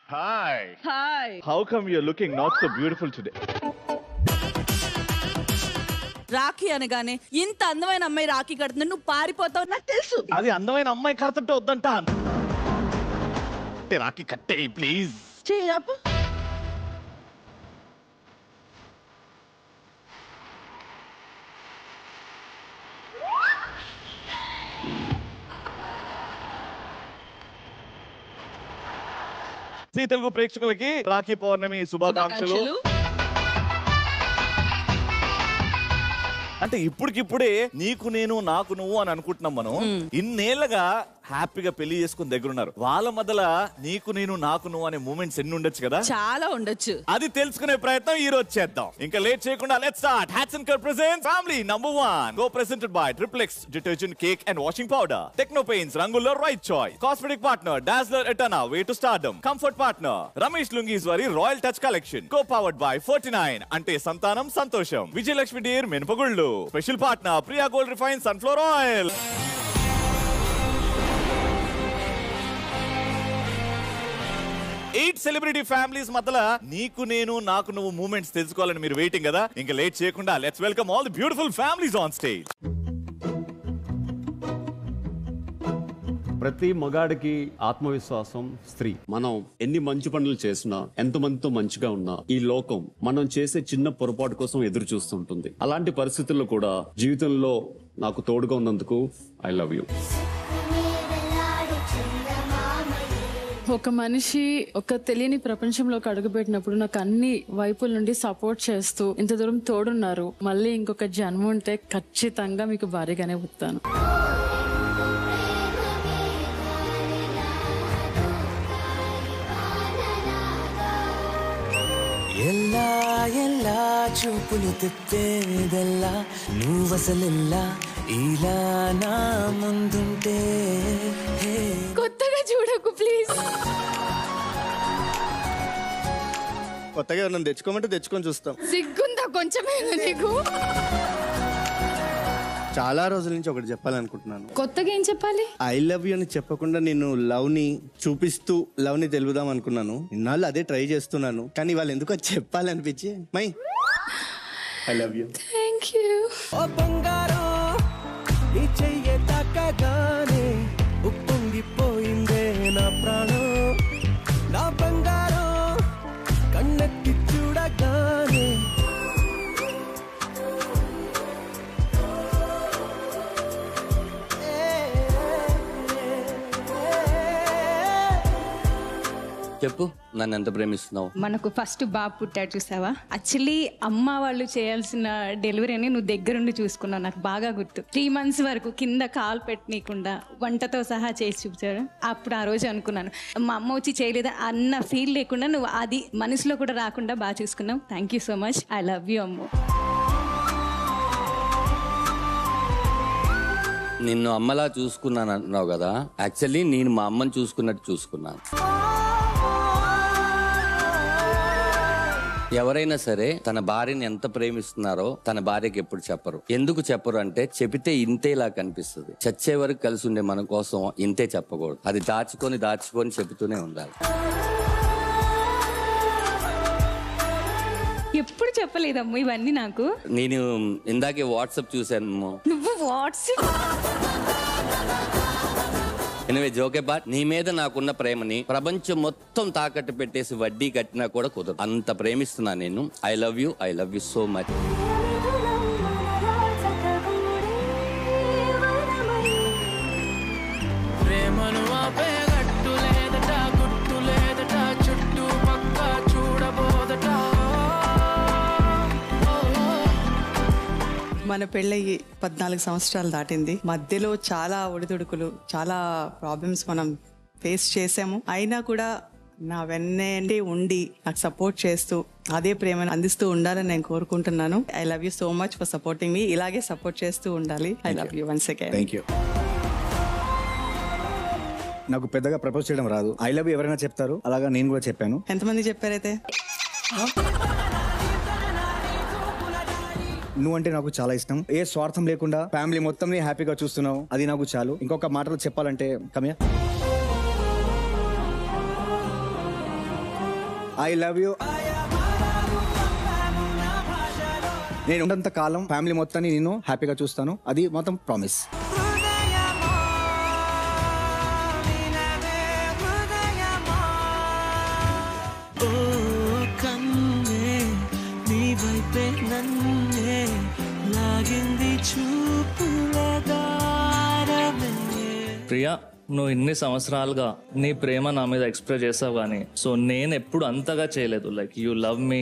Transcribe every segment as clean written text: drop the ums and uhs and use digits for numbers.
Hi. Hi. How come you're looking not so beautiful today? Rakhi అనగానే ఇంత అందమైన అమ్మాయి రాఖీ కడుతుంది, నువ్వు పారిపోతావు నాకు తెలుసు. అది అందమైన అమ్మాయి కడుతుంటే వద్దంట. రాఖీ కట్టే ప్లీజ్. చేయపు. తెలుగు ప్రేక్షకులకి రాఖీ పౌర్ణమి శుభాకాంక్షలు. అంటే ఇప్పటికిప్పుడే నీకు నేను నాకు నువ్వు అని అనుకుంటున్నాం మనం. ఇన్నేళ్లగా హ్యాపీగా పెళ్లి చేసుకుని దగ్గర ఉన్నారు. వాళ్ళ మధ్యలో నీకు నేను నాకు నువ్వు అనే మూమెంట్స్ ఎన్ని ఉండొచ్చు కదా? చాలా ఉండొచ్చు. అది తెలుసుకునే ప్రయత్నం ఈ రోజు చేద్దాం. ఇంకా లేట్ చేయకుండా let's start. Hats & Kurt presents Family Number 1. Go presented by Triplex Detergent Cake and Washing Powder. Techno Paints Rangular Right Choice. Cosmetic partner Dazzler Etana Way to Stardom. Comfort partner Ramesh Lungiswari Royal Touch Collection. Co-powered by 49 Ante Santanam Santosham. Vijay Lakshmi Deer Menpagullu. Special partner Priya Gold Refined Sunflower Oil. 8 celebrity families మధ్యలో నీకు నేను నాకు నువ్వు moments తెలుసుకోవాలని మీరు waiting కదా? ఇంకా late చేయకుండా let's welcome all the beautiful families on stage. ప్రతి మగాడికి ఆత్మవిశ్వాసం స్త్రీ. మనం ఎన్ని మంచి పనులు చేసినా, ఎంతమందితో మంచిగా ఉన్నా, ఈ లోకం మనం చేసే చిన్న పొరపాటు కోసం ఎదురు చూస్తుంటుంది. అలాంటి పరిస్థితుల్లో కూడా జీవితంలో నాకు తోడుగా ఉన్నందుకు ఐ లవ్ యూ. ఒక మనిషి ఒక తెలియని ప్రపంచంలోకి అడుగుపెట్టినప్పుడు నాకు అన్ని వైపుల నుండి సపోర్ట్ చేస్తూ ఇంత దూరం తోడున్నారు. మళ్ళీ ఇంకొక జన్మ ఉంటే ఖచ్చితంగా మీకు భారీగానే పుట్టాను. ఎల్లా ఎల్లా చూపులు తిప్పేదెల్లా నువ్వసలెల్లా ఇలా నా ముందుంటే. కొత్తగా చూడకు ప్లీజ్. కొత్తగా నన్ను తెచ్చుకోమంటే తెచ్చుకొని చూస్తాం. సిగ్గుందా కొంచెమేనా నీకు? చాలా రోజుల నుంచి ఒకటి చెప్పాలనుకుంటున్నాను. కొత్తగా ఏం చెప్పాలి? ఐ లవ్ యూ అని చెప్పకుండా నేను లవ్ ని చూపిస్తూ లవ్ ని తెలుపుదాం అనుకున్నాను. ఇన్నాళ్ళు అదే ట్రై చేస్తున్నాను, కానీ వాళ్ళు ఎందుకో చెప్పాలనిపించి my I love you. Thank you. ఓ బంగారం నీ చెయ్యే తాకగానే ఉప్పొంగిపోయిందే నా ప్రాణం. నా బంగారం కన్నెత్తి చూడగానే చెప్పు, నన్ను ఎంత ప్రేమిస్తున్నావు? మనకు ఫస్ట్ బాబు పుట్టాడు చూసావా, యాక్చువల్లీ అమ్మ వాళ్ళు చేయాల్సిన డెలివరీని నువ్వు దగ్గరుండి చూసుకున్నావు. నాకు బాగా గుర్తు. 3 months వరకు కింద కాలు పెట్టనీయకుండా వంటతో సహా చేసి చూపించాడు. అప్పుడు ఆ రోజు అనుకున్నాను, మా అమ్మ వచ్చి చేయలేదా అన్న ఫీల్ లేకుండా నువ్వు అది మనసులో కూడా రాకుండా బాగా చూసుకున్నావు. Thank you so much. I love you అమ్మ. నిన్ను అమ్మలా చూసుకున్నాను అంటున్నావు కదా, యాక్చువల్లీ నేను మా అమ్మని చూసుకున్నట్టు చూసుకున్నాను. ఎవరైనా సరే తన భార్యని ఎంత ప్రేమిస్తున్నారో తన భార్యకి ఎప్పుడు చెప్పరు. ఎందుకు చెప్పరు అంటే చెబితే ఇంతేలా కనిపిస్తుంది. చచ్చే వరకు కలిసి ఉండే మన కోసం ఇంతే చెప్పకూడదు. అది దాచుకొని దాచుకొని చెబుతూనే ఉండాలి. ఎప్పుడు చెప్పలేదమ్మ ఇవన్నీ నాకు. నేను ఇందాకే వాట్సాప్ చూశాను. నువ్వు వాట్సాప్ ఎనివే జోకే బాట్, నీ మీద నాకున్న ప్రేమని ప్రపంచం మొత్తం తాకట్టు పెట్టేసి వడ్డీ కట్టినా కూడా కుదరదు. అంత ప్రేమిస్తున్నా నేను. I love you so much. ప్రేమను ఆపే గట్టు లేదట, గుట్టు లేదట, చుట్టూ పక్క చూడబోదట. మన పెళ్ళయి 14 సంవత్సరాలు దాటింది. మధ్యలో చాలా ఒడిదుడుకులు, చాలా ప్రాబ్లమ్స్ మనం ఫేస్ చేసాము. అయినా కూడా నా వెన్నంటి ఉండి నాకు సపోర్ట్ చేస్తూ అదే ప్రేమను అందిస్తూ ఉండాలని నేను కోరుకుంటున్నాను. I love you so much for supporting me. ఇలాగే సపోర్ట్ చేస్తూ ఉండాలి. I love you once again. Thank you. నాకు పెద్దగా ప్రపోజ్ చేయడం రాదు. ఐ లవ్ యూ ఎవరైనా చెప్తారు, అలాగా నేను కూడా చెప్పాను. ఎంతమంది చెప్పారైతే? నువ్వంటే నాకు చాలా ఇష్టం. ఏ స్వార్థం లేకుండా ఫ్యామిలీ మొత్తం హ్యాపీగా చూస్తున్నావు, అది నాకు చాలు. ఇంకొక మాటలో చెప్పాలంటే కమ్యా, ఐ లవ్ యూ. నేను ఉన్నంత కాలం ఫ్యామిలీ మొత్తాన్ని నేను హ్యాపీగా చూస్తాను, అది మొత్తం ప్రామిస్. ప్రియా, నువ్వు ఇన్ని సంవత్సరాలుగా నీ ప్రేమ నా మీద ఎక్స్ప్రెస్ చేసావు కానీ సో నేను ఎప్పుడు అంతగా చేయలేదు. Like you love me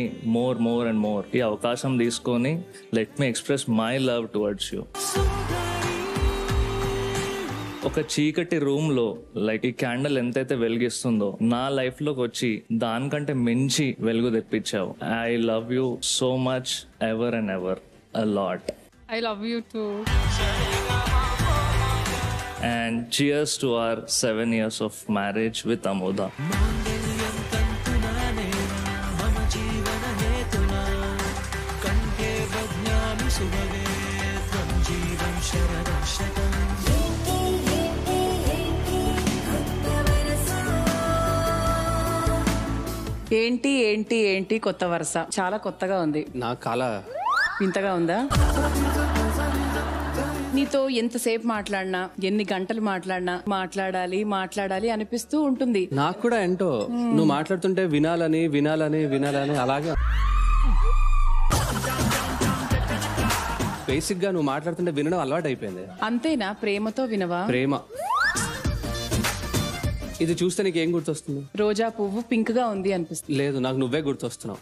more and more. ఈ అవకాశం తీసుకొని let me express my love towards you. ఒక చీకటి రూమ్ లో లైక్ ఈ క్యాండిల్ ఎంతైతే వెలిగిస్తుందో నా లైఫ్ లోకి వచ్చి దానికంటే మించి వెలుగు తెప్పించావు. I love you so much, ever and ever, a lot. I love you too. And cheers to our 7 years of marriage with Amoda. ఏంటి ఏంటి ఏంటి కొత్త వరుస చాలా కొత్తగా ఉంది. నా కళ వింతగా ఉందా? నీతో ఎంతసేపు మాట్లాడినా ఎన్ని గంటలు మాట్లాడినా మాట్లాడాలి అనిపిస్తూ ఉంటుంది. నాకు కూడా ఏంటో నువ్వు మాట్లాడుతుంటే వినాలని అలాగే బేసిక్ గా నువ్వు మాట్లాడుతుంటే వినడం అలవాటు అయిపోయింది. అంతేనా? ప్రేమతో వినవా? ప్రేమ ఇది చూస్తే నీకు ఏం గుర్తొస్తుంది? రోజా పువ్వు పింక్ గా ఉంది అనిపిస్తుంది. లేదు, నాకు నువ్వే గుర్తొస్తున్నావు.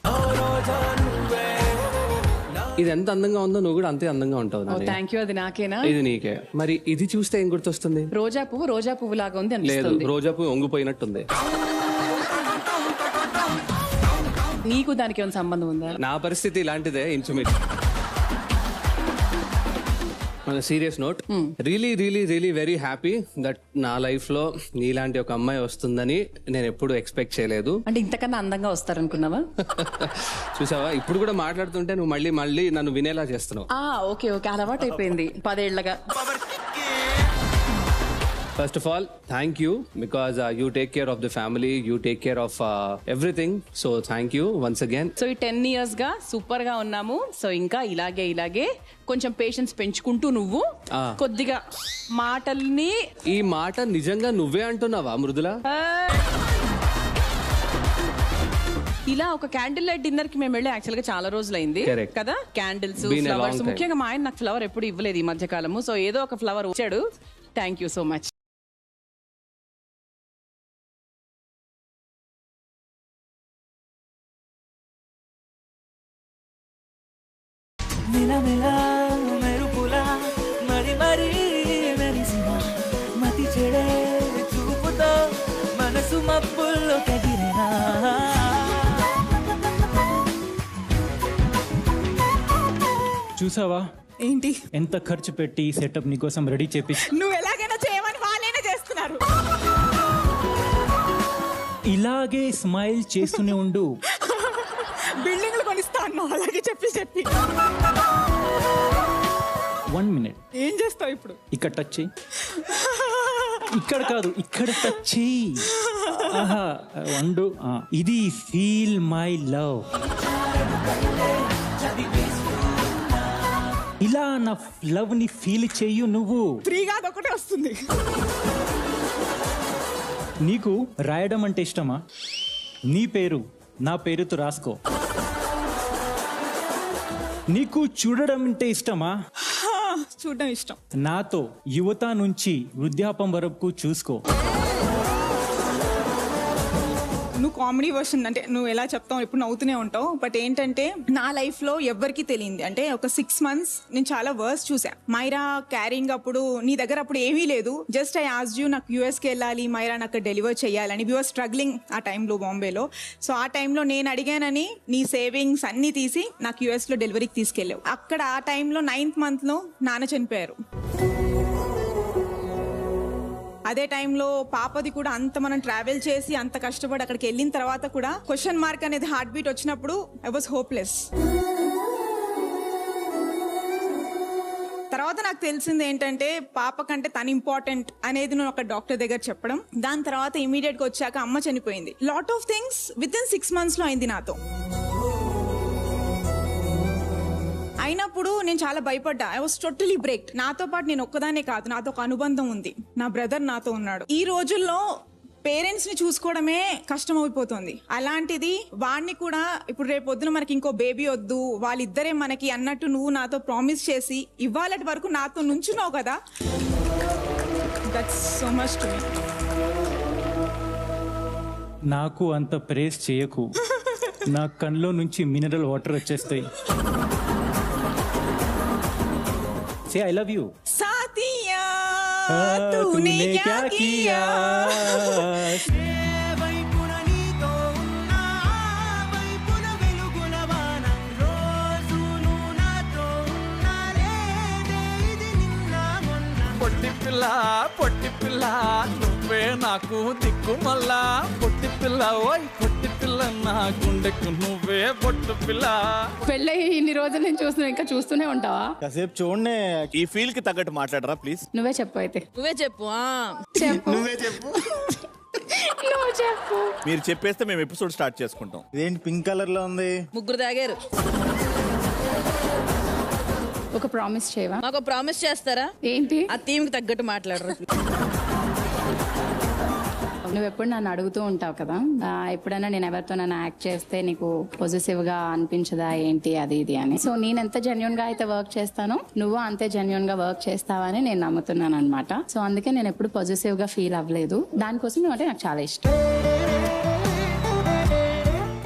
ఇది ఎంత అందంగా ఉందో నువ్వు కూడా అంతే అందంగా ఉంటావు. Thank you. అది నాకేనా? ఇది నీకే. మరి ఇది చూస్తే ఏం గుర్తొస్తుంది? రోజా పువ్వు లాగా ఉంది లేదు, అనిపిస్తుంది. రోజా పువ్వు వంగిపోయినట్టుంది. నీకు దానికి ఏమైనా సంబంధం ఉందా? నా పరిస్థితి ఇలాంటిదే ఇంచుమించు. మన serious note, really very happy that నా లైఫ్ లో నీలాంటి ఒక అమ్మాయి వస్తుందని నేను ఎప్పుడు ఎక్స్పెక్ట్ చేయలేదు. అంటే ఇంతకన్నా అందంగా వస్తారనుకున్నావా? చూసావా, ఇప్పుడు కూడా మాట్లాడుతుంటే నువ్వు మళ్ళీ నన్ను వినేలా చేస్తున్నావు. ఓకే అలవాటు అయిపోయింది 10 ఏళ్లగా. First of all, thank you because you take care of the family, you take care of everything. So thank you once again. So ఈ 10 years గా సూపర్ గా ఉన్నాము. సో ఇంకా ఇలాగే కొంచెం పేషెన్స్ పెంచుకుంటూ నువ్వు కొద్దిగా మాటల్ని. ఈ మాట నిజంగా నువ్వే అంటున్నావా మృదుల? ఇలా ఒక క్యాండిల్ లైట్ డిన్నర్ కి మేము వెళ్ళి యాక్చువల్ గా చాలా రోజులు అయింది కదా. క్యాండిల్స్, ఫ్లవర్స్, ముఖ్యంగా మా ఆయన నాకు ఫ్లవర్ ఎప్పుడు ఇవ్వలేదు ఈ మధ్య కాలము. సో ఏదో ఒక ఫ్లవర్ వచ్చాడు. Thank you so much. మెరుపులా మరి మెరిసిన మతి చెడే చూపుతో మనసు మబ్బుల్లో కదిలినా. చూసావా ఏంటి ఎంత ఖర్చు పెట్టి సెటప్ నీకోసం రెడీ చేపి నువ్వు ఎలాగైనా చేయమని వాళ్ళైనా చేస్తున్నారు. ఇలాగే స్మైల్ చేస్తూనే ఉండు. బిల్డింగ్లు కొనిస్తాను అలాగే చెప్పి 1 minute. ఏం చేస్తావు ఇప్పుడు? ఇక్కడ టచ్ చెయ్యి. ఇక్కడ కాదు, ఇక్కడ టచ్ చెయ్యి. వండు. ఇది ఫీల్ మై లవ్. ఇలా నా లవ్ ని ఫీల్ చెయ్యు నువ్వు. ఫ్రీగా అదొకటే వస్తుంది. నీకు రాయడం అంటే ఇష్టమా? నీ పేరు నా పేరుతో రాసుకో. నీకు చూడడం అంటే ఇష్టమా? చూడడం ఇష్టం. నాతో యువత నుంచి వృద్ధాపం వరకు చూసుకో. నువ్వు కామెడీ వర్షన్ అంటే నువ్వు ఎలా చెప్తావు ఎప్పుడు నవ్వుతూనే ఉంటావు. బట్ ఏంటంటే నా లైఫ్ లో ఎవ్వరికి తెలియంది అంటే ఒక 6 months నేను చాలా వర్స్ చూసా. మైరా క్యారింగ్ అప్పుడు నీ దగ్గర అప్పుడు ఏమీ లేదు. జస్ట్ ఐ ఆస్క్డ్ యూ నాకు యూఎస్కి వెళ్ళాలి మైరా నాకు డెలివర్ చేయాలని. వి వర్ స్ట్రగ్లింగ్ ఆ టైంలో బాంబేలో. సో ఆ టైంలో నేను అడిగానని నీ సేవింగ్స్ అన్ని తీసి నాకు యూఎస్ లో డెలివరీకి తీసుకెళ్ళావు. అక్కడ ఆ టైంలో 9th month లో నాన్న చనిపోయారు. అదే టైంలో పాపది కూడా అంత మనం ట్రావెల్ చేసి అంత కష్టపడి అక్కడికి వెళ్ళిన తర్వాత కూడా క్వశ్చన్ మార్క్ అనేది హార్ట్ బీట్ వచ్చినప్పుడు ఐ వాజ్ హోప్లెస్. తర్వాత నాకు తెలిసింది ఏంటంటే పాప కంటే తను ఇంపార్టెంట్ అనేది నేను ఒక డాక్టర్ దగ్గర చెప్పడం. దాని తర్వాత ఇమీడియట్ గా వచ్చాక అమ్మ చనిపోయింది. Lot of things within 6 months లో అయింది నాతో. అయినప్పుడు నేను చాలా భయపడ్డా. I was totally break. నాతో పాటు నేను ఒక్కదానే కాదు, నాతో ఒక అనుబంధం ఉంది. నా బ్రదర్ నాతో ఉన్నాడు. ఈ రోజుల్లో పేరెంట్స్ ని చూసుకోవడమే కష్టం అయిపోతుంది. అలాంటిది వాడిని కూడా ఇప్పుడు రేపు పొద్దున మనకి ఇంకో బేబీ వద్దు వాళ్ళిద్దరే మనకి అన్నట్టు నువ్వు నాతో ప్రామిస్ చేసి ఇవాళటి వరకు నాతో నుంచున్నావు కదా. That's so much to me. నాకు అంత ప్రేస్ చేయకు, నా కన్లో నుంచి మినరల్ వాటర్ వచ్చేస్తాయి. Say I love you. సాతియా तूने क्या किया? పొట్టి పిల్ల నువ్వే నాకు దిక్కు మళ్ళా. పొట్టి పిల్ల ఓయ్ పొట్టి పిల్ల నా గుండెకు నువ్వే పొట్టు పిల్ల. పెళ్ళయి ఇన్ని రోజులు నేను చూస్తున్నా, ఇంకా చూస్తూనే ఉంటావా? కాసేపు చూడండి. ఈ ఫీల్ కి తగ్గట్టు మాట్లాడరా ప్లీజ్. నువ్వే చెప్పు అయితే. నువ్వే చెప్పు. చెప్పు. నువ్వే చెప్పు. నువ్వు చెప్పు. మీరు చెప్పేస్తే మేము ఎపిసోడ్ స్టార్ట్ చేసుకుంటాం. ఇదేంటి పింక్ కలర్ లో ఉంది? ముగ్గురు తాగారు. ఒక ప్రామిస్ చేయవా? మాకు ప్రామిస్ చేస్తారా? ఏంటి? ఆ థీమ్ కి తగ్గట్టు మాట్లాడరు. నువ్వు ఎప్పుడు నన్ను అడుగుతూ ఉంటావు కదా, ఎప్పుడైనా నేను ఎవరితో నన్ను యాక్ట్ చేస్తే నీకు పొజిటివ్ గా అనిపించదా ఏంటి అది ఇది అని. సో నేను ఎంత జెన్యున్ గా అయితే వర్క్ చేస్తానో నువ్వు అంతే జెన్యున్ గా వర్క్ చేస్తావని నేను నమ్ముతున్నాను అనమాట. సో అందుకే నేను ఎప్పుడు పాజిటివ్ గా ఫీల్ అవ్వలేదు. దానికోసం నువ్వు అంటే నాకు చాలా ఇష్టం.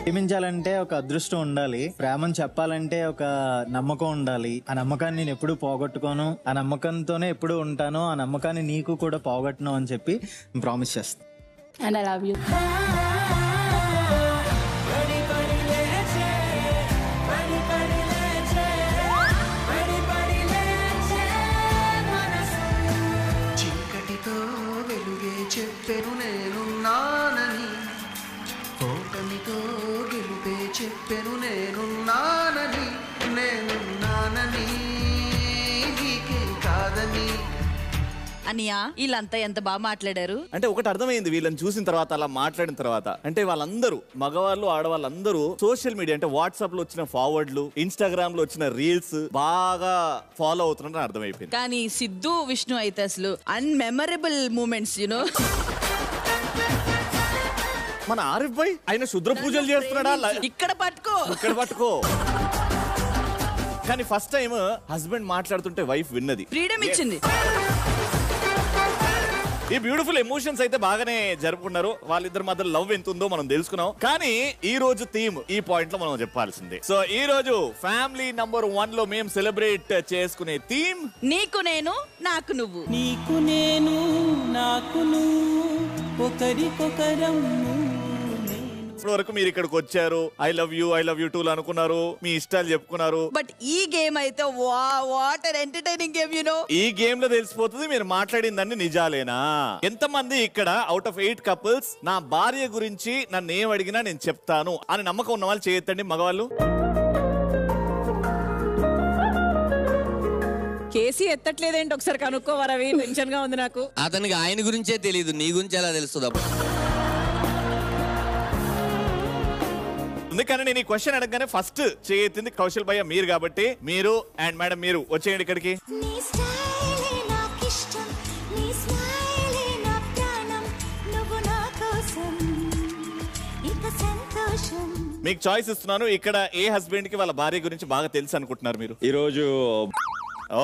ప్రేమించాలంటే ఒక అదృష్టం ఉండాలి, ప్రేమను చెప్పాలంటే ఒక నమ్మకం ఉండాలి. ఆ నమ్మకాన్ని నేను ఎప్పుడు పోగొట్టుకోను, ఆ నమ్మకంతోనే ఎప్పుడు ఉంటాను, ఆ నమ్మకాన్ని నీకు కూడా పోగొట్టను అని చెప్పి ప్రామిస్ చేస్తాను. And I love you. చీకటితో వెలుగే చెప్పెను నేనున్నానని, ఓటమితో గెలుపే చెప్పెను నేనున్నానని, నేనున్నానని నీకే కాదని. అనియా వీళ్ళంతా ఎంత బాగా మాట్లాడారు. అంటే ఒకటి అర్థమైంది వీళ్ళని చూసిన తర్వాత, అలా మాట్లాడిన తర్వాత, అంటే వాళ్ళందరూ మగవాళ్ళు ఆడవాళ్ళందరూ సోషల్ మీడియా అంటే వాట్సాప్ లో వచ్చిన ఫార్వర్డ్లు, ఇన్స్టాగ్రామ్ లో వచ్చిన రీల్స్ బాగా ఫాలో అవుతున్నారని అర్థమైపోయింది. కానీ సిద్ధు విష్ణు అయితే అసలు అన్మెమరబుల్ మూమెంట్స్ యూనో. మన ఆరిఫ్ భాయ్ ఆయన శుద్ర పూజలు చేస్తున్నాడా? ఇక్కడ పట్టుకో. కానీ ఫస్ట్ టైం హస్బెండ్ మాట్లాడుతుంటే వైఫ్ విన్నది, ఫ్రీడమ్ ఇచ్చింది. ఈ బ్యూటిఫుల్ ఎమోషన్స్ అయితే బాగానే జరుపుకున్నారు. వాళ్ళిద్దరి మధ్య లవ్ ఎంత ఉందో మనం తెలుసుకున్నాం. కానీ ఈ రోజు థీమ్ ఈ పాయింట్ లో మనం చెప్పాల్సిందే. సో ఈ రోజు ఫ్యామిలీ నంబర్ 1 లో మేము సెలబ్రేట్ చేసుకునే థీమ్ నీకు నేను నాకు నువ్వు. నీకు నేను నాకు నువ్వు ఒకరికొకరం. ఇప్పటి వరకు మీరు ఇక్కడికి వచ్చారు, ఐ లవ్ యూ టూ అనుకున్నారు, మీ ఇష్టాలు చెప్పుకున్నారు. బట్ ఈ గేమ్ అయితే what an entertaining game you know. ఈ గేమ్ లో తెలిసిపోతుంది మీరు మాట్లాడిందన్ని నిజాలేనా. ఎంతమంది ఇక్కడ అవుట్ ఆఫ్ 8 couples నా భార్య గురించి నన్ను ఏం అడిగినా నేను చెప్తాను అని నమ్మకం ఉన్న వాళ్ళు చేయొద్దండి. మగవాళ్ళు కేసీ ఎత్తట్లేదేంటి ఒకసారి కనుక్కోవారా? టెన్షన్ గా ఉంది నాకు. అతనికి ఆయన గురించే తెలియదు, నీ గురించి ఎలా తెలుస్తుంది? కానీ నేను ఈ క్వశ్చన్ అడగగానే ఫస్ట్ చేయెత్తింది కౌశల్ భయ్య మీరు కాబట్టి, మీరు అండ్ మేడం మీరు వచ్చేయండి ఇక్కడికి. మీకు చాయిస్ ఇస్తున్నాను. ఇక్కడ ఏ హస్బెండ్ కి వాళ్ళ భార్య గురించి బాగా తెలుసు అనుకుంటున్నారు మీరు? ఈ రోజు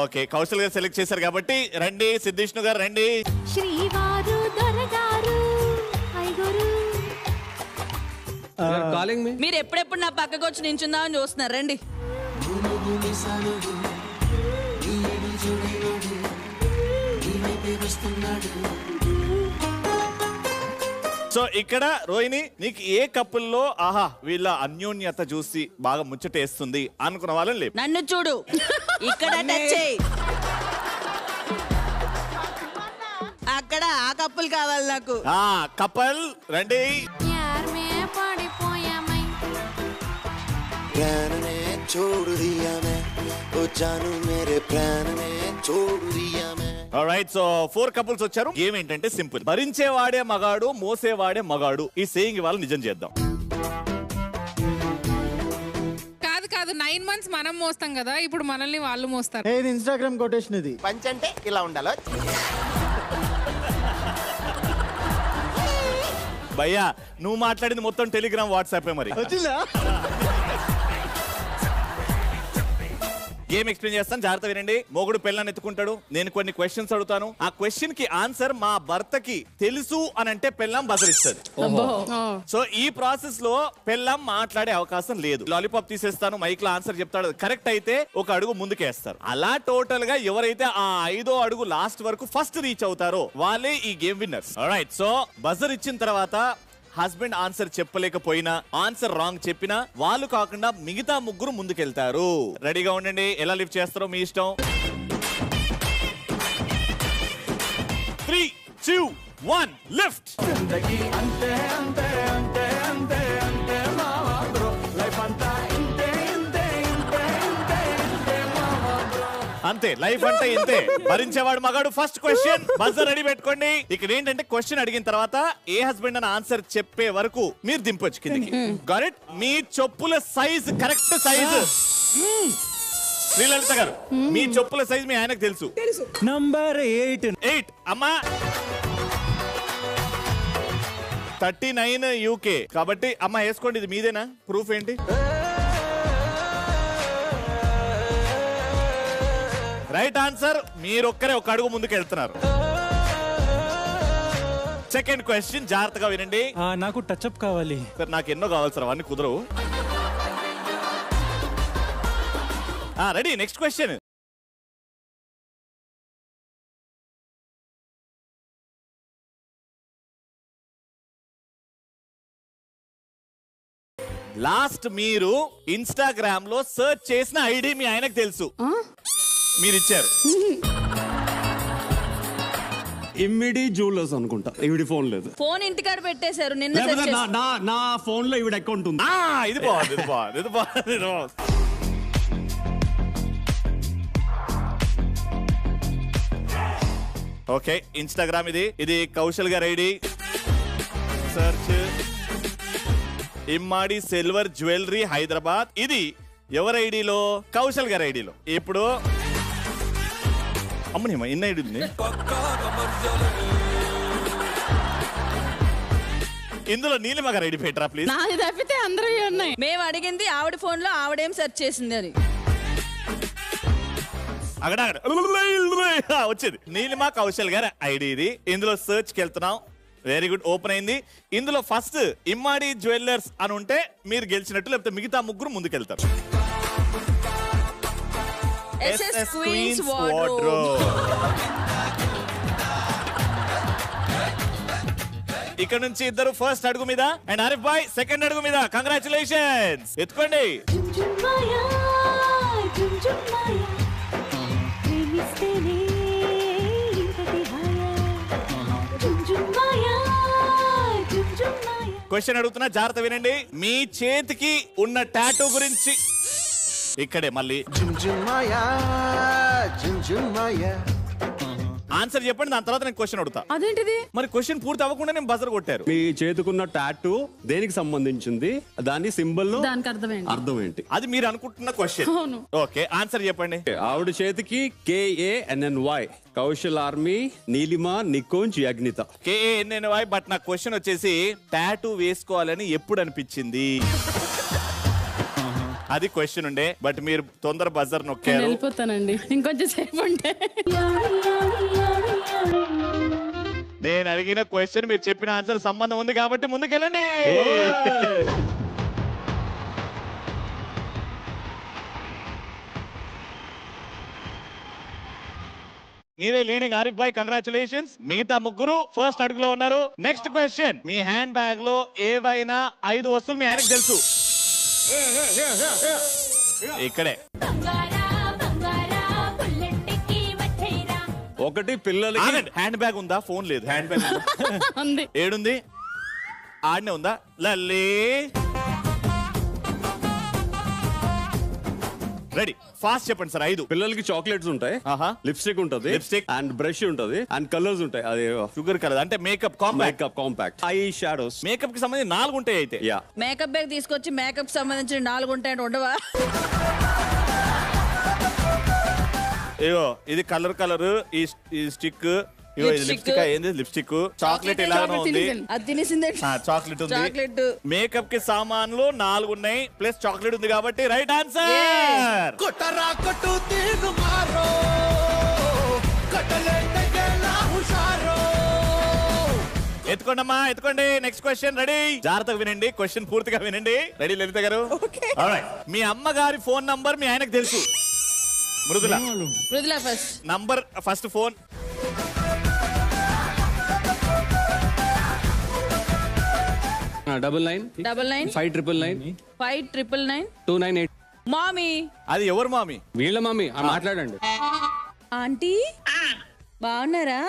ఓకే, కౌశల్ గారు సెలెక్ట్ చేశారు కాబట్టి రండి. సిద్ధిష్ణు గారు రండి. శ్రీవారు దొరగారు ఐగురు కాలింగ్ మీ. మీరు ఎప్పుడెప్పుడు నా పక్కకు వచ్చి నించుందామని చూస్తున్నారు, రండి. సో ఇక్కడ రోహిణి, నీకు ఏ కప్పుల్లో ఆహా వీళ్ళ అన్యోన్యత చూసి బాగా ముచ్చటేస్తుంది అనుకున్న వాళ్ళని లేవు. నన్ను చూడు, ఇక్కడ టచ్ చేయి. అక్కడ ఆ కప్పులు కావాలి నాకు. కపల్ రండి. प्राण ने छोड़ दिया मैं, ओ जानू मेरे प्राण ने छोड़ दिया मैं. ఆల్రైట్, సో 4 కపుల్స్ వచ్చారు. గేమ్ ఏంటంటే సింపుల్. భరించేవాడే మగాడు, మోసేవాడే మగాడు. ఈ సేయింగ్ ఇవాళ నిజం చేద్దాం. కాదు 9 months మనం మోస్తాం కదా, ఇప్పుడు మనల్ని వాళ్ళు మోస్తారు. ఇది ఇన్స్టాగ్రామ్ కొటేషన్. ఇది పంచ్ అంటే ఇలా ఉండాలి. భయ్యా, నువ్వు మాట్లాడింది మొత్తం టెలిగ్రామ్, వాట్సాప్ మరి. గేమ్ ఎక్స్ప్లెయిన్ చేస్తాను, జాగ్రత్త వినండి. మొగుడు పెళ్ళాన్ని ఎత్తుకుంటాడు, నేను కొన్ని క్వశ్చన్స్ అడుగుతాను. ఆ క్వశ్చన్ కి ఆన్సర్ మా భర్తకి తెలుసు అని అంటే పెళ్ళాం బసరిస్తుంది. సో ఈ ప్రాసెస్ లో పెళ్ళాం మాట్లాడే అవకాశం లేదు. లాలీపాప్ తీసేస్తాను, మైక్ లో ఆన్సర్ చెప్తాడు, కరెక్ట్ అయితే ఒక అడుగు ముందుకేస్తారు. అలా టోటల్ గా ఎవరైతే ఆ 5వ అడుగు లాస్ట్ వరకు ఫస్ట్ రీచ్ అవుతారో వాళ్ళే ఈ game winners. Alright, so buzzer ఇచ్చిన తర్వాత హస్బెండ్ ఆన్సర్ చెప్పలేకపోయినా, ఆన్సర్ రాంగ్ చెప్పినా వాళ్ళు కాకుండా మిగతా ముగ్గురు ముందుకెళ్తారు. రెడీగా ఉండండి. ఎలా లిఫ్ట్ చేస్తారో మీ ఇష్టం. 3, 2, 1 లిఫ్ట్. అంతే, లైఫ్ అంటే ఇంతే. భరించేవాడు మగాడు. ఫస్ట్ క్వశ్చన్, బజర్ రెడీ పెట్టుకోండి. ఇక్కడ ఏంటంటే క్వశ్చన్ అడిగిన తర్వాత ఏ హస్బెండ్ అని ఆన్సర్ చెప్పే వరకు మీరు దింపొచ్చు కిందకి. Got it? మీ చెప్పుల సైజ్ కరెక్ట్ సైజ్. శ్రీలలిత గారు, మీ చెప్పుల సైజ్ మీ ఆయనకు తెలుసు. నంబర్ 8. అమ్మా 39 UK కాబట్టి అమ్మ వేసుకోండి. ఇది మీదేనా? ప్రూఫ్ ఏంటి? Right answer. మీరొక్కరే ఒక అడుగు ముందుకు వెళ్తున్నారు. సెకండ్ క్వశ్చన్, జాగ్రత్తగా వినండి. నాకు టచ్అప్ కావాలి సార్. నాకు ఎన్నో కావాలి సార్, అవన్నీ కుదరవు. Ready, next question. లాస్ట్ మీరు ఇన్స్టాగ్రామ్ లో సర్చ్ చేసిన ఐడి మీ ఆయనకు తెలుసు, మీరు ఇచ్చారు. ఇమ్మిడి జ్యువెలర్స్ అనుకుంటా. ఈవిడి ఫోన్ లేదు. ఫోన్ ఇంటికాడ పెట్టేశారు నిన్న. నా ఫోన్ లో ఈవిడ అకౌంట్ ఉంది. ఇది బాగుంది, ఇది బాగుంది, ఇది బాగుంది, ఇది బాగుంది. ఓకే, ఇన్స్టాగ్రామ్ ఇది కౌశల్ గారి ID. Search ఇమ్మాడి silver jewellery Hyderabad. ఇది ఎవరి ఐడిలో? కౌశల్ గారి ఐడిలో. ఇప్పుడు అమ్మనిమ్మ ఎన్ని ఐడి ఉంది ఇందులో? నీలిమ గారు ఐడి పెట్టరా ప్లీజ్. నాది తప్పితే అందరూ ఉన్నాయి. మేము అడిగింది ఆవిడ ఫోన్ లో ఆవిడేం సెర్చ్ చేసింది అని. వచ్చేది నీలిమ కౌశల్ గారి ఐడి ఇది. ఇందులో సర్చ్ కి వెళ్తున్నాం. వెరీ గుడ్, ఓపెన్ అయింది. ఇందులో ఫస్ట్ ఇమ్మాడి జ్యువెలర్స్ అని ఉంటే మీరు గెలిచినట్టు, లేకపోతే మిగతా ముగ్గురు ముందుకెళ్తారు. SS Queen's Wardrobe. ఇక్కడ నుంచి ఇద్దరు ఫస్ట్ అడుగు మీద అండ్ ఆరిఫ్ బాయ్ సెకండ్ అడుగు మీద. కంగ్రాచులేషన్స్. ఎత్తుకోండి. క్వశ్చన్ అడుగుతున్నా, జాగ్రత్త వినండి. మీ చేతికి ఉన్న టాటూ గురించి ఇక్కడే మళ్ళీ ఆన్సర్ చెప్పండి, దాని తర్వాత నేను క్వశ్చన్ అడుగుతా. అదేంటిది? మరి క్వశ్చన్ పూర్తి అవ్వకుండా నేను బజర్ కొట్టారు. మీ చేతుకున్న టాటూ దేనికి సంబంధించింది? దాని సింబల్ దానికి అర్థం ఏంటి? అది మీరు అనుకుంటున్న క్వశ్చన్. ఓకే, ఆన్సర్ చెప్పండి. ఆవిడ చేతికి KANNY. కౌశల్ ఆర్మీ, నీలిమ, నికోంజ్, అగ్నిత. KANNY. బట్ నా క్వశ్చన్ వచ్చేసి టాటూ వేసుకోవాలని ఎప్పుడు అనిపించింది? అది క్వశ్చన్ ఉండే, బట్ మీరు తొందర బజర్ నొక్కారు. వెళ్ళిపోతానండి ఇంకొంచెం సేపు ఉంటే. నేను అడిగిన క్వశ్చన్ మీరు చెప్పిన ఆన్సర్ సంబంధం ఉంది కాబట్టి ముందుకెళ్ళండి. మీరే లీడింగ్ ఆరిఫ్ భాయ్, కంగ్రాచులేషన్స్. మిగతా ముగ్గురు ఫస్ట్ అడుగులో ఉన్నారు. నెక్స్ట్ క్వశ్చన్, మీ హ్యాండ్ బ్యాగ్ లో ఏవైనా 5 వస్తువులు మీ ఆయనకు తెలుసు. ఇక్కడే ఒకటి పిల్లలు హ్యాండ్ బ్యాగ్ ఉందా? ఫోన్ లేదు. హ్యాండ్ బ్యాగ్ ఏడుంది? ఆడనే ఉందా? లల్లీ రెడీ, ఫాస్ట్ చెప్పండి సార్. 5 పిల్లలకి చాక్లెట్స్ ఉంటాయి, లిప్స్టిక్ ఉంటది, లిప్స్టిక్ అండ్ బ్రష్ ఉంటది, అండ్ కలర్స్ ఉంటాయి. అది షుగర్ కలర్ అంటే makeup compact, eye shadows. Makeup కి సంబంధించి 4 ఉంటాయి అయితే. యా, మేకప్ బ్యాగ్ తీసుకొచ్చి మేకప్ సంబంధించిన 4 ఉంటాయంటే ఉండవా? ఇగో ఇది కలర్, ఈ స్టిక్, ఇగో ఇది లిప్స్టిక్. ఏంది లిప్స్టిక్? చాక్లెట్ ఎలాగో ఉంది. అది తినేసిందే. చాక్లెట్ ఉంది. చాక్లెట్. మేకప్ కి సామాన్లు 4 ఉన్నాయి, ప్లస్ చాక్లెట్ ఉంది కాబట్టి రైట్ ఆన్సర్. ఎత్తుకోండమ్మా, ఎత్తుకోండి. నెక్స్ట్ క్వశ్చన్ రెడీ, జాగ్రత్తగా వినండి, క్వశ్చన్ పూర్తిగా వినండి. రెడీ లలిత గారు? మీ అమ్మగారి ఫోన్ నంబర్ మీ ఆయనకు తెలుసు. Mrudula first number, first phone. Double 9 599 298. మామీ. అది ఎవరు మామీ? వీళ్ళ మామీ. మాట్లాడండి. ఆంటీ బాగున్నారా?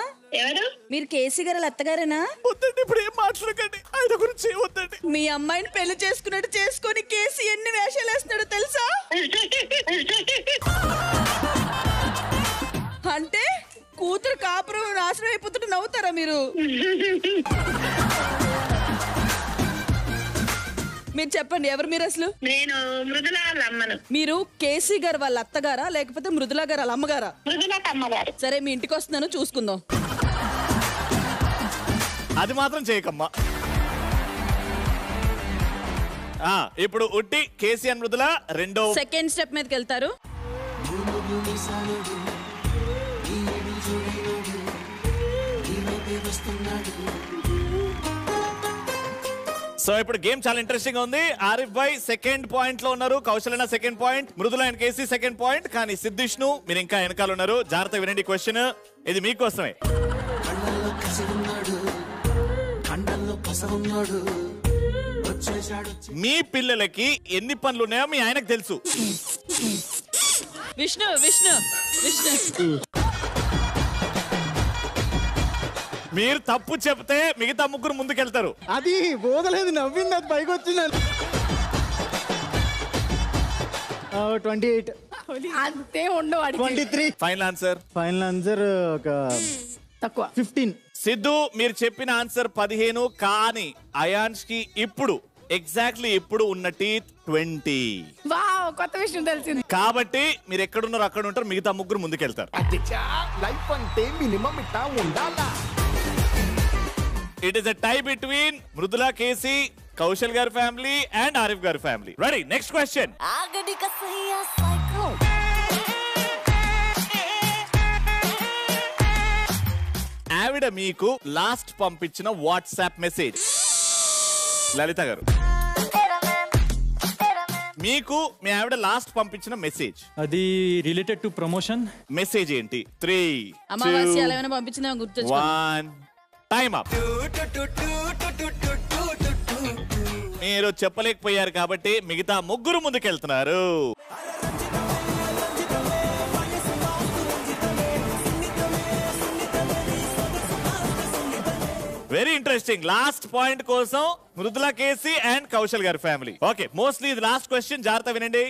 ఎవరు మీరు? కేసీ గారు అత్తగారేనా? వద్దండి, ఇప్పుడు ఏం మాట్లాడకండి, ఆయన గురించి వద్దండి. మీ అమ్మాయిని పెళ్లి చేసుకున్నట్టు చేసుకొని కేసీ ఎన్ని వేషాలు వేస్తున్నాడో తెలుసా? అంటే కూతురు కాపురం నాశనం అయిపోతుంటే నవ్వుతారా మీరు? మీరు చెప్పండి, ఎవరు మీరు అసలు? నేను మృదుల వాళ్ళ అమ్మను. మీరు కేసీ గారు వాళ్ళ అత్తగారా లేకపోతే మృదుల గారు వాళ్ళ అమ్మగారా? మృదుల అమ్మగారు. సరే, మీ ఇంటికి వస్తున్నాను, చూసుకుందాం. అది మాత్రం చేయకమ్మా. ఇప్పుడు ఉట్టి కేసీ అండ్ మృదుల రెండో సెకండ్ స్టెప్ మీదకి వెళ్తారు. సో ఇప్పుడు గేమ్ చాలా ఇంట్రెస్టింగ్ ఉంది. ఆరిఫ్ భాయ్ సెకండ్ పాయింట్ లో ఉన్నారు, Kaushal second point, Mrudula and KC second point. కానీ సిద్ధిష్ను మీరు ఇంకా వెనకాల ఉన్నారు. జాగ్రత్త వినండి, క్వశ్చన్ ఇది మీకోసమే. మీ పిల్లలకి ఎన్ని పనులు ఉన్నాయో మీ ఆయనకు తెలుసు. విష్ణు విష్ణు విష్ణు మీరు తప్పు చెప్తే మిగతా ముగ్గురు ముందుకెళ్తారు. అది బోధలేదు, నవ్వింది, అది పైకి వచ్చింది. 28 అంతే ఉండవు. 23 ఫైనల్ ఆన్సర్. ఫైనల్ ఆన్సర్ ఒక తక్కువ 15. సిద్ధు మీరు చెప్పిన ఆన్సర్ 15, కానీ అయాన్స్ కి ఇప్పుడు ఎగ్జాక్ట్లీ ఇప్పుడు ఉన్న టీత్ 20. వావ్, కొత్త విషయం తెలిసింది. కాబట్టి మీరు ఎక్కడున్నారో అక్కడ ఉంటారు, మిగతా ముగ్గురు ముందుకెళ్తారు. లైఫ్ అంటే మినిమం ఇట్టా ఉండాలా. It is a tie between Mrudula, KC, Kaushal గారి ఫ్యామిలీ అండ్ ఆరిఫ్ గారి ఫ్యామిలీ. Ready, next question. ఆవిడ మీకు లాస్ట్ పంపించిన వాట్సాప్ మెసేజ్. లలిత గారు, మీకు మీ ఆవిడ లాస్ట్ పంపించిన మెసేజ్, అది రిలేటెడ్ టు ప్రమోషన్. మెసేజ్ ఏంటి? 3 అమావాస్య ఏమైనా పంపించినా గుర్తొచ్చుకో. 1 టైమ్ అప్. మీరు చెప్పలేకపోయారు కాబట్టి మిగతా ముగ్గురు ముందుకెళ్తున్నారు. Very interesting. లాస్ట్ పాయింట్ కోసం మృదుల, కేసీ అండ్ కౌశల్ గారి ఫ్యామిలీ. ఓకే, మోస్ట్లీ ఇది లాస్ట్ క్వశ్చన్, జాగ్రత్త వినండి.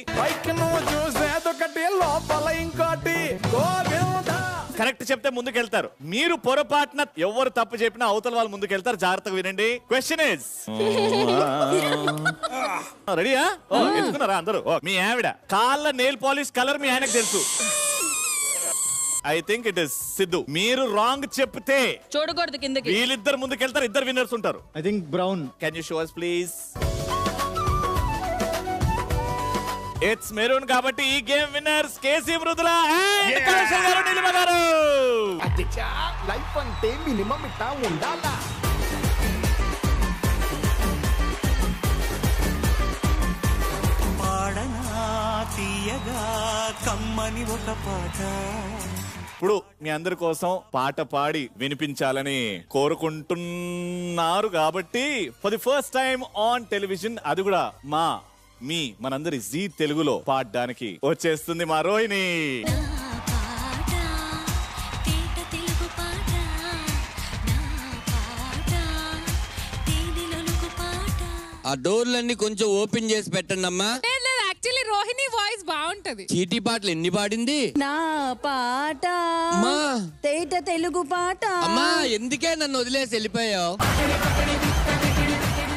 కరెక్ట్ చెప్తే ముందుకెళ్తారు. మీరు పొరపాటున ఎవరు తప్పు చెప్పినా అవతల వాళ్ళు ముందుకెళ్తారు. జాగ్రత్తగా వినండి. క్వశ్చన్ ఇస్ రెడీయా? ఎత్తుకున్నారా అందరూ? మీ ఆవిడ కాళ్ళ నెయిల్ పాలిష్ కలర్ మీ ఆయనకు తెలుసు. I think it is Siddhu. మీరు రాంగ్ చెప్తే చూడకూడదు కిందకి. వీళ్ళిద్దరు ముందుకెళ్తారు, ఇద్దరు విన్నర్స్ ఉంటారు. I think brown. Can you show us please? It's maroon. కాబట్టి ఈ game winners KC, Mrudula and Kaushal గారు, నీలిమ గారు. లైఫ్ అంటే మినిమం ఇట్టా ఉండాలా. పాడనా తీయగా కమ్మని ఒక పాట. ఇప్పుడు మీ అందరి కోసం పాట పాడి వినిపించాలని కోరుకుంటున్నారు కాబట్టి for the first time on television, అది కూడా మనందరి జీ తెలుగులో పాడడానికి వచ్చేస్తుంది మా రోహిణి. ఆ డోర్లన్నీ కొంచెం ఓపెన్ చేసి పెట్టండి అమ్మా. యాక్చువల్లీ రోహిణి వాయిస్ బాగుంటది. చీటీ పాటలు ఎన్ని పాడింది? నా పాట తేట తెలుగు పాట. అమ్మా ఎందుకే నన్ను వదిలేసి వెళ్ళిపోయావు?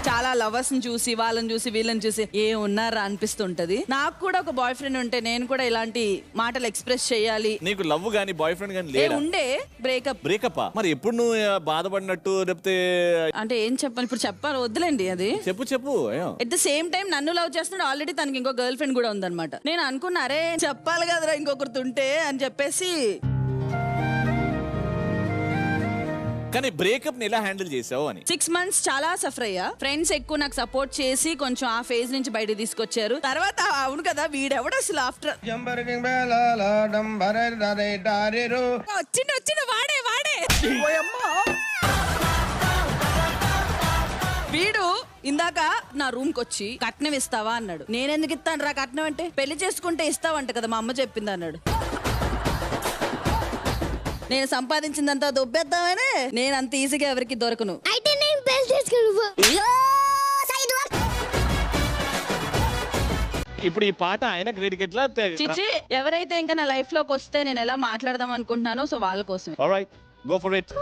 చాలా లవర్స్ ని చూసి వాళ్ళని చూసి వీళ్ళని చూసి ఏ ఉన్నారా అనిపిస్తుంటది. నాకు కూడా ఒక బాయ్ ఫ్రెండ్ ఉంటే నేను కూడా ఇలాంటి మాటలు ఎక్స్ప్రెస్ చేయాలి. నీకు లవ్ గానీ బాయ్ ఫ్రెండ్ గానీ లేదా? ఉండే బ్రేకప్. మరి ఎప్పుడు నువ్వు బాధపడినట్టు లేకపోతే అంటే ఏం చెప్పాలి ఇప్పుడు? చెప్పాలి, వద్దులేండి అది. చెప్పు. ఎట్ ద సేమ్ టైం నన్ను లవ్ చేస్తున్నాడు, ఆల్రెడీ తనకి ఇంకో గర్ల్ ఫ్రెండ్ కూడా ఉందన్నమాట. నేను అనుకున్నా అరే చెప్పాలి కదరా ఇంకొకరితో ఉంటే అని చెప్పేసి. కానీ బ్రేకప్ ని ఎలా హ్యాండిల్ చేసావు అని. 6 months చాలా సఫర్ అయ్యా. ఫ్రెండ్స్ ఎక్కువ నాకు సపోర్ట్ చేసి కొంచెం ఆ ఫేజ్ నుంచి బయట తీసుకొచ్చారు. తర్వాత అవును కదా వీడెవడు అసలు ఆఫ్టర్ వచ్చిన వాడే వీడు ఇందాక నా రూమ్ కి వచ్చి కట్నం ఇస్తావా అన్నాడు. నేనెందుకు ఇస్తాను రా కట్నం అంటే, పెళ్లి చేసుకుంటే ఇస్తావంట కదా మా అమ్మ చెప్పింది అన్నాడు. నేను సంపాదించిందంతా దొబ్బేద్దామనే, నేను అంత ఈజీగా ఎవరికి దొరకను. ఇప్పుడు ఈ పాట ఆయన క్రెడిట్ చిచ్చి ఎవరైతే ఇంకా నా లైఫ్ లోకి వస్తే నేను ఎలా మాట్లాడదాం అనుకుంటున్నానో సో వాళ్ళ కోసం. Alright go for it.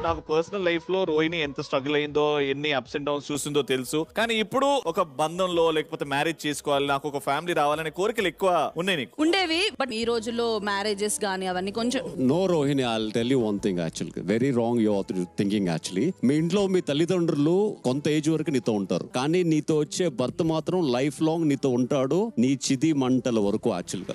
నాకు పర్సనల్ లైఫ్ లో రోహిణి ఎంత స్ట్రగుల్ అయిందో, ఎన్ని అప్స్ అండ్ డౌన్స్ చూసిందో తెలుసు. కానీ ఇప్పుడు ఒక బంధంలో లేకపోతే మ్యారేజ్ చేసుకోవాలి, నాకు ఒక ఫ్యామిలీ రావాలనే కోరికలు ఎక్కువ ఉన్నాయి నీకు? ఉండేవి, బట్ ఈ రోజుల్లో మ్యారేజెస్ గానీ అవన్నీ కొంచెం. No Rohini, I will tell you one thing, actually very wrong you are thinking. Actually మీ ఇంట్లో మీ తల్లిదండ్రులు కొంత ఏజ్ వరకు నీతో ఉంటారు, కానీ నీతో వచ్చే భర్త మాత్రం లైఫ్ లాంగ్ నీతో ఉంటాడు, నీ చిది మంటల వరకు. యాక్చువల్గా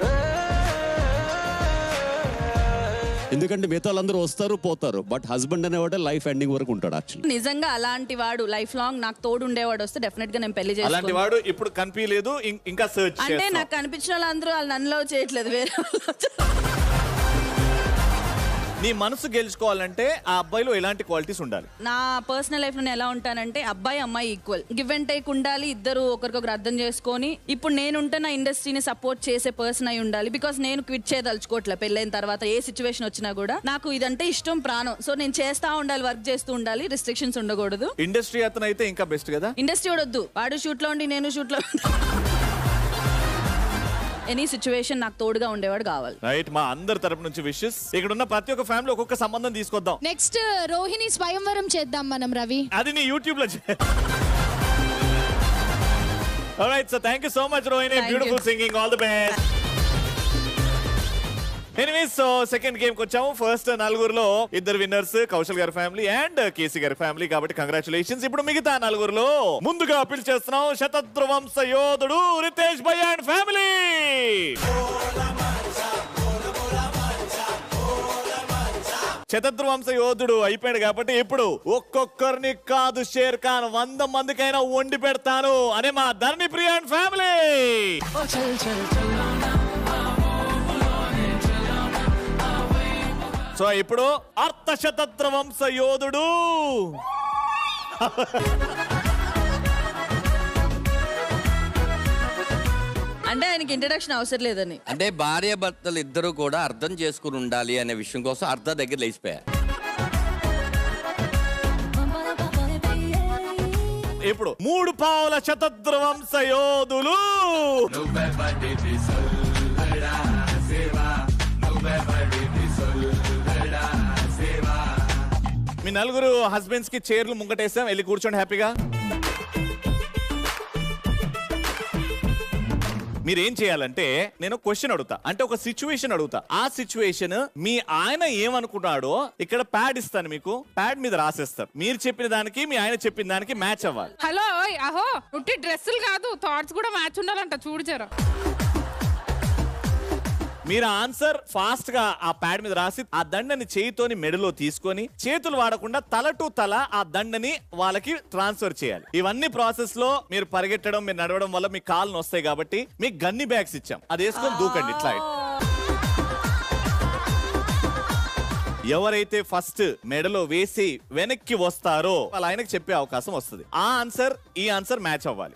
ఎందుకంటే మిగతా వాళ్ళందరూ వస్తారు పోతారు, బట్ హస్బెండ్ అనేవాడే లైఫ్ ఎండింగ్ వరకు ఉంటాడు. యాక్చువల్లీ నిజంగా అలాంటి వాడు లైఫ్ లాంగ్ నాకు తోడు ఉండేవాడు వస్తే డెఫినెట్ గా నేను పెళ్లి అలాంటి చేసుకుంటాను. వాడు ఇప్పుడు కనిపించలేదు, ఇంకా సర్చ్ అంటే నాకు కనిపించిన వాళ్ళందరూ వాళ్ళు నన్ను లవ్ చేయట్లేదు, వేరే నీ మనసు గెలుచుకోవాలంటే ఆ అబ్బాయిలో ఎలాంటి క్వాలిటీస్ ఉండాలి? నా పర్సనల్ లైఫ్ లో నేను ఎలా ఉంటానంటే అబ్బాయి అమ్మాయి ఈక్వల్, గివ్ అండ్ టేక్ ఉండాలి, ఇద్దరు ఒకరికొకరు అర్థం చేసుకొని. ఇప్పుడు నేనుంటే నా ఇండస్ట్రీని సపోర్ట్ చేసే పర్సన్ అయి ఉండాలి. బికాస్ నేను క్విట్ చేయదలుచుకోవట్లే పెళ్ళైన తర్వాత. ఏ సిచ్యువేషన్ వచ్చినా కూడా నాకు ఇదంటే ఇష్టం, ప్రాణం. సో నేను చేస్తా ఉండాలి, వర్క్ చేస్తూ ఉండాలి, రిస్ట్రిక్షన్స్ ఉండకూడదు. ఇండస్ట్రీ అతను అయితే ఇంకా బెస్ట్ కదా. ఇండస్ట్రీ వద్దు, వాడు షూట్ లో ఉండి నేను షూట్ లో ఎనీ సిచ్యువేషన్ నాకు తోడుగా ఉండేవాడు కావాలి. రైట్, మా అందరి తరపు నుంచి విషెస్. ఇక్కడ ఉన్న ప్రతి ఒక్క ఫ్యామిలీ ఒక్కొక్క సంబంధం తీసుకొద్దాం. నెక్స్ట్ రోహిణి స్వయంవరం చేద్దాం మనం రవి. అది నీ యూట్యూబ్ లో alright, so thank you so much Rohini, beautiful singing, all the best. Anyways, so second game కి వచ్చాము. ఫస్ట్ నలుగురులో ఇద్దరు విన్నర్స్, కౌశల్ గారి ఫ్యామిలీ అండ్ కేసీ గారి ఫ్యామిలీ, కాబట్టి కంగ్రాచులేషన్స్. ఇప్పుడు మిగతా నలుగురులో ముందుగా అప్పీల్ చేస్తున్నాం శతద్రువంశ యోధుడు రితేష్ భయ్య అండ్ ఫ్యామిలీ. శతద్రువంశ యోధుడు అయిపోయాడు కాబట్టి ఇప్పుడు ఒక్కొక్కరిని కాదు షేర్ ఖాన్ 100 మందికైనా వండి పెడతాను అనే మా ధరణి ప్రియ అండ్ ఫ్యామిలీ. సో ఇప్పుడు అర్ధశతద్రవంశ యోధుడు అంటే ఆయనకి ఇంట్రడక్షన్ అవసరం లేదని. అంటే భార్య భర్తలు ఇద్దరు కూడా అర్థం చేసుకుని ఉండాలి అనే విషయం కోసం అర్ధ దగ్గర లేచిపోయారు. ఇప్పుడు 3 పావుల శతద్రవంశ యోధులు. మీ నలుగురు హస్బెండ్స్ కి చైర్లు ముంగటేసాం, వెళ్ళి కూర్చోండి హ్యాపీగా. మీరేం చేయాలంటే నేను క్వశ్చన్ అడుగుతా, అంటే ఒక సిచ్యువేషన్ అడుగుతా. ఆ సిచ్యువేషన్ మీ ఆయన ఏమనుకున్నాడో ఇక్కడ ప్యాడ్ ఇస్తాను, మీకు ప్యాడ్ మీద రాసేస్తారు. మీరు చెప్పిన దానికి మీ ఆయన చెప్పిన దానికి మ్యాచ్ అవ్వాలి. హలో, అహో ఉట్టి డ్రెస్సులు కాదు, థాట్స్ కూడా మ్యాచ్ ఉండాలంట. చూడు జరా, మీరు ఆన్సర్ ఫాస్ట్ గా ఆ ప్యాడ్ మీద రాసి ఆ దండని చేయితోని మెడలో తీసుకొని చేతులు వాడకుండా తల టు తల ఆ దండని వాళ్ళకి ట్రాన్స్ఫర్ చేయాలి. ఇవన్నీ ప్రాసెస్ లో మీరు పరిగెట్టడం, మీరు నడవడం వల్ల మీ కాళ్ళు నొస్తాయి కాబట్టి మీకు గన్ని బ్యాగ్స్ ఇచ్చాం, అది వేసుకొని దూకండి ఇట్లా. ఎవరైతే ఫస్ట్ మెడలో వేసి వెనక్కి వస్తారో వాళ్ళ ఆయనకి చెప్పే అవకాశం వస్తుంది. ఆ ఆన్సర్ ఈ ఆన్సర్ మ్యాచ్ అవ్వాలి.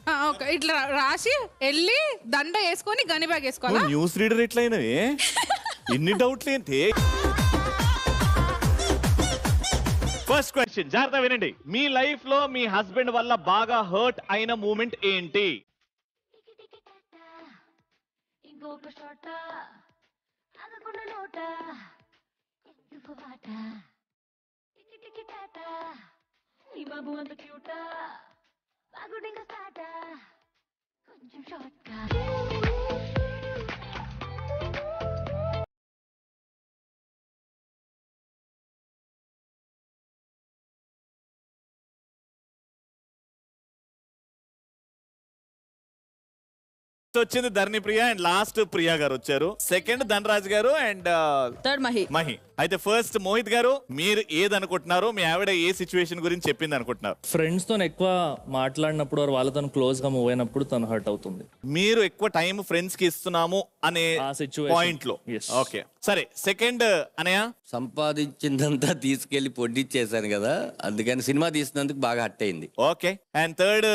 ఇట్లా రాసి వెళ్ళి దండ వేసుకొని గని బ్యాగ్ వేసుకోవాలి. న్యూస్ రీడర్ ఎట్లయినవే, ఇన్ని డౌట్లు ఏంటి? ఫస్ట్ క్వశ్చన్ జాగ్రత్త వినండి. మీ లైఫ్ లో మీ హస్బెండ్ వల్ల బాగా హర్ట్ అయిన మూమెంట్ ఏంటి? బాబు అంత క్యూటా బాగుండింగా స్టార్టా కొంచెం షార్ట్ గా. వచ్చింది ధరణి ప్రియ అండ్ లాస్ట్ ప్రియా గారు వచ్చారు. సెకండ్ ధనరాజ్ గారు అండ్ థర్డ్ మహి. అయితే ఫస్ట్ మోహిత్ గారు, మీరు ఏది అనుకుంటున్నారు? మీ ఆవిడ ఏ సిచ్యువేషన్ గురించి చెప్పింది అనుకుంటున్నారు? ఫ్రెండ్స్ తో ఎక్కువ మాట్లాడినప్పుడు వాళ్ళతో క్లోజ్ గా మూవ్ అయినప్పుడు తను హర్ట్ అవుతుంది. మీరు ఎక్కువ టైం ఫ్రెండ్స్ కి ఇస్తున్నాము అనే పాయింట్ లో. ఓకే, సరే. సెకండ్ అనయ్య, సంపాదించిందంతా తీసుకెళ్లి పొడ్డిచ్చేసాను కదా, అందుకని సినిమా తీసినందుకు బాగా హట్ అయింది. Okay, and third